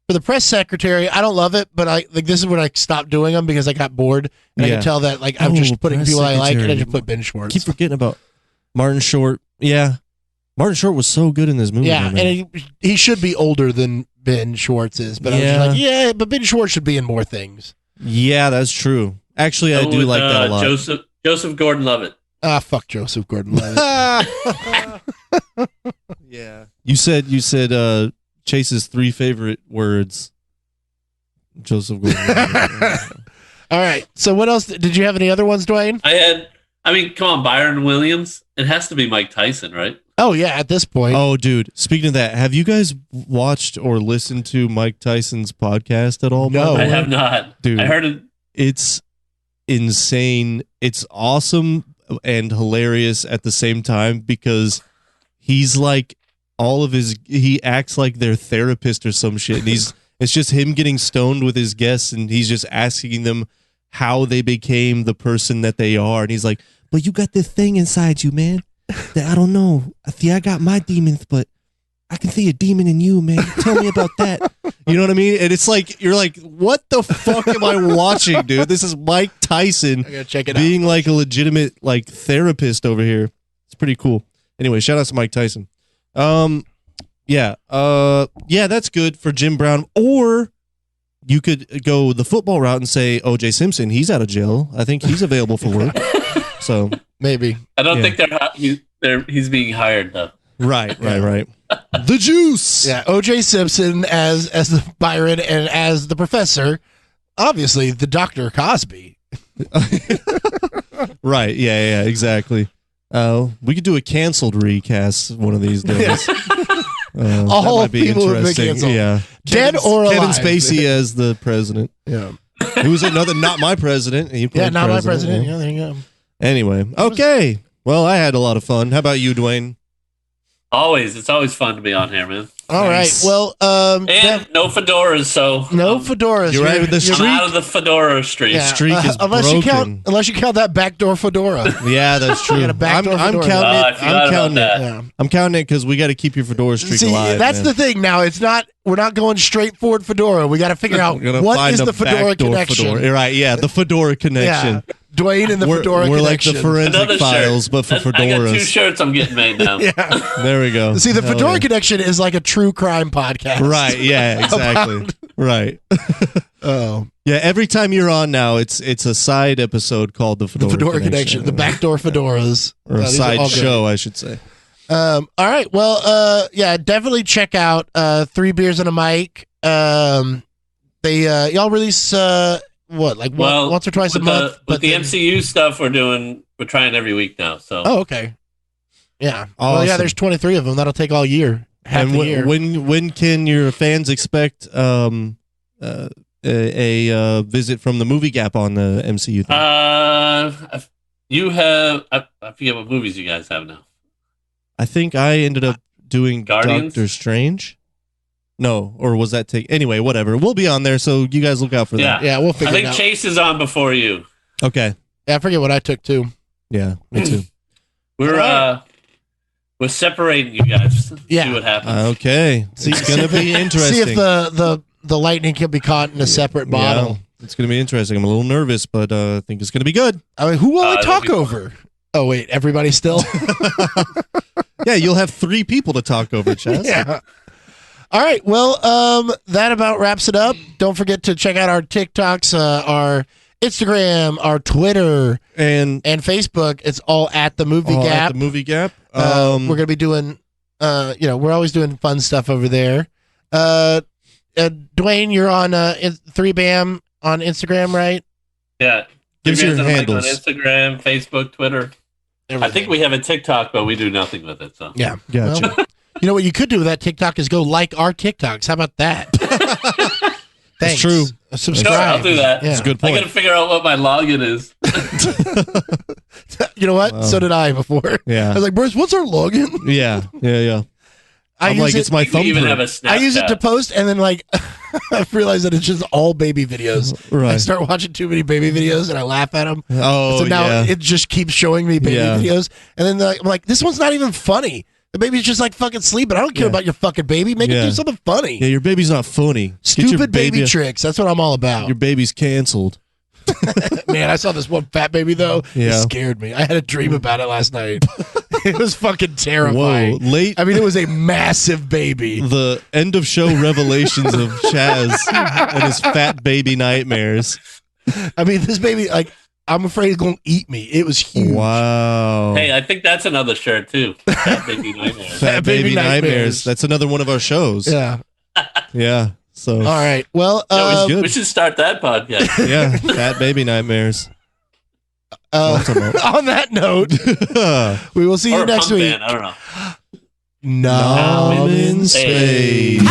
B: for the press secretary. I don't love it, but this is when I stopped doing them because I got bored, and I can tell that I'm just putting people I like, and I just put Ben Schwartz.
A: Keep forgetting about Martin Short. Yeah, Martin Short was so good in this movie.
B: Yeah, and he should be older than Ben Schwartz is, but I was just like, but Ben Schwartz should be in more things.
A: Yeah, that's true. Actually, I do like that a lot.
C: Joseph Gordon-Levitt.
B: Fuck Joseph Gordon-Levitt.
A: Yeah. You said Chase's 3 favorite words. Joseph Gordon.
B: All right. So what else? Did you have any other ones, Dwayne?
C: Come on, Byron Williams. It has to be Mike Tyson, right?
B: Oh, yeah, at this point.
A: Oh, dude. Speaking of that, have you guys watched or listened to Mike Tyson's podcast at all?
B: No.
C: I have not.
A: Dude.
C: I heard it.
A: It's insane. It's awesome and hilarious at the same time because he's like he acts like their therapist or some shit. And it's just him getting stoned with his guests and he's just asking them how they became the person that they are. And he's like, but you got this thing inside you, man, that I don't know. I got my demons, but I can see a demon in you, man. Tell me about that. You know what I mean? And it's like, you're like, what the fuck am I watching, dude? This is Mike Tyson
B: I gotta check it
A: being
B: out.
A: like a legitimate like therapist over here. It's pretty cool. Anyway, shout out to Mike Tyson. Yeah, that's good for Jim Brown. Or you could go the football route and say O.J. Simpson. He's out of jail. I think he's available for work. So
B: Maybe.
C: I don't think he's being hired though.
A: right. The juice.
B: Yeah, O.J. Simpson as the Byron and as the professor. Obviously, the Dr. Cosby.
A: Right. Yeah. Exactly. We could do a canceled recast one of these days.
B: All
A: that might be
B: people have been
A: interesting.
B: canceled.
A: Yeah.
B: Dead or alive.
A: Kevin Spacey as the president.
B: Yeah.
A: Who's another not my president? He played
B: Not my president.
A: yeah.
B: Yeah, there you go.
A: Anyway, okay. Well, I had a lot of fun. How about you, Dwayne?
C: It's always fun to be on here, man.
B: All
A: Nice.
B: right. Well,
C: And no fedoras, so
B: no fedoras.
A: You're right with the
C: I'm
A: streak.
C: out of the fedora streak.
B: Yeah.
A: Streak is
B: unless
A: broken.
B: you count that backdoor fedora.
A: Yeah, that's true.
B: got a backdoor
A: I'm
B: fedora.
A: counting
C: I
A: it.
C: forgot
A: I'm
C: about
A: counting
C: that.
A: it.
B: Yeah.
A: I'm counting it because we got to keep your fedora streak
B: See,
A: alive.
B: that's
A: man.
B: the thing. Now we're not going straight forward fedora. We got to figure out
A: We're gonna
B: what
A: find
B: is
A: a
B: the fedora
A: backdoor
B: connection.
A: Fedora. Right? Yeah, the fedora connection.
B: Yeah. Dwayne and the
A: we're
B: fedora
A: we're like
B: connection.
A: the forensic
C: Another
A: files,
C: shirt.
A: but for
C: I got 2
A: fedoras.
C: shirts I'm getting made now.
B: Yeah.
A: There we go.
B: See, the
A: Hell
B: fedora
A: yeah.
B: connection is like a true crime podcast.
A: Right? Yeah, exactly. Right.
B: Oh,
A: Yeah. Every time you're on now, it's a side episode called the
B: the
A: fedora,
B: fedora connection, the backdoor fedoras,
A: or a
B: These are
A: side
B: all good.
A: show, I should say.
B: All right. Well, yeah, definitely check out 3 Beers and a Mic. They y'all release once or twice a month.
C: With the MCU stuff we're trying every week now. So
B: Oh, okay. Yeah. Well, yeah.
A: Awesome.
B: There's 23 of them. That'll take all year. Half
A: And
B: the year.
A: when can your fans expect a visit from the Movie Gap on the MCU thing?
C: you have I forget what movies you guys have now.
A: I think I ended up doing
C: Guardians?
A: Doctor Strange. No, or was that anyway? Whatever. We'll be on there, so you guys look out for that.
B: Yeah, we'll
C: I
B: figure it
C: think
B: out.
C: Chase is on before you.
A: Okay.
B: Yeah, I forget what I took too.
A: Yeah, me too.
C: We're separating you guys.
B: Yeah.
C: See what happens.
A: Okay. It's gonna be interesting.
B: See if the lightning can be caught in a separate bottle.
A: Yeah, it's gonna be interesting. I'm a little nervous, but I think it's gonna be good.
B: I mean, who will I
C: that'll
B: talk
C: be fun.
B: over? Oh wait, everybody still?
A: Yeah, you'll have 3 people to talk over, Chaz.
B: Yeah. All right. Well, that about wraps it up. Don't forget to check out our TikToks, our Instagram, our Twitter,
A: And
B: and Facebook. It's all at the Movie
A: at
B: Gap.
A: the Movie Gap.
B: We're gonna be doing, we're always doing fun stuff over there. Dwayne, you're on 3BAM on Instagram, right?
C: Yeah.
A: Gives
C: You
A: your
C: guys are, like,
A: handles.
C: on Instagram, Facebook, Twitter. I think we have a TikTok, but we do nothing with it. So
B: Yeah.
A: Gotcha.
B: Well, you know what you could do with that TikTok is go like our TikToks. How about that? Thanks.
A: true.
B: Subscribe.
C: Sure, I'll do that.
B: Yeah.
A: That's a good
C: I
A: point.
C: gotta figure out what my login is.
B: You know what?
A: Wow.
B: So did I before. I
A: Yeah.
B: was like, Bruce, what's our login?
A: Yeah. I'm like, it's my
C: We even have a
A: thumbprint.
C: Snapchat.
B: I use it to post, and then like I realize that it's just all baby videos. I
A: Right.
B: start watching too many baby videos, and I laugh at them.
A: Oh,
B: So now
A: yeah.
B: it just keeps showing me baby
A: Yeah.
B: videos, and then I'm like, this one's not even funny. The baby's just like fucking sleeping. I don't care
A: Yeah.
B: about your fucking baby. Make it
A: Yeah.
B: do something funny.
A: Yeah, your baby's not funny. Get your
B: Stupid baby tricks. That's what I'm all about.
A: Your baby's canceled.
B: Man, I saw this one fat baby though. It
A: Yeah.
B: scared me. I had a dream about it last night. It was fucking terrifying.
A: Whoa, late.
B: I mean, it was a massive baby.
A: The end of show revelations of Chaz and his fat baby nightmares.
B: I mean, this baby, like, I'm afraid it's going to eat me. It was huge.
A: Wow.
C: Hey, I think that's another shirt too. Fat Baby Nightmares.
A: Fat Baby Nightmares. That's another one of our shows.
B: Yeah.
A: Yeah. So.
B: All right. Well,
A: good.
C: We should start that podcast.
A: Yeah. Fat Baby Nightmares.
B: on that note, we will see you
C: Or a
B: next
C: punk
B: week.
C: band, I don't know.
B: Nom in
A: space.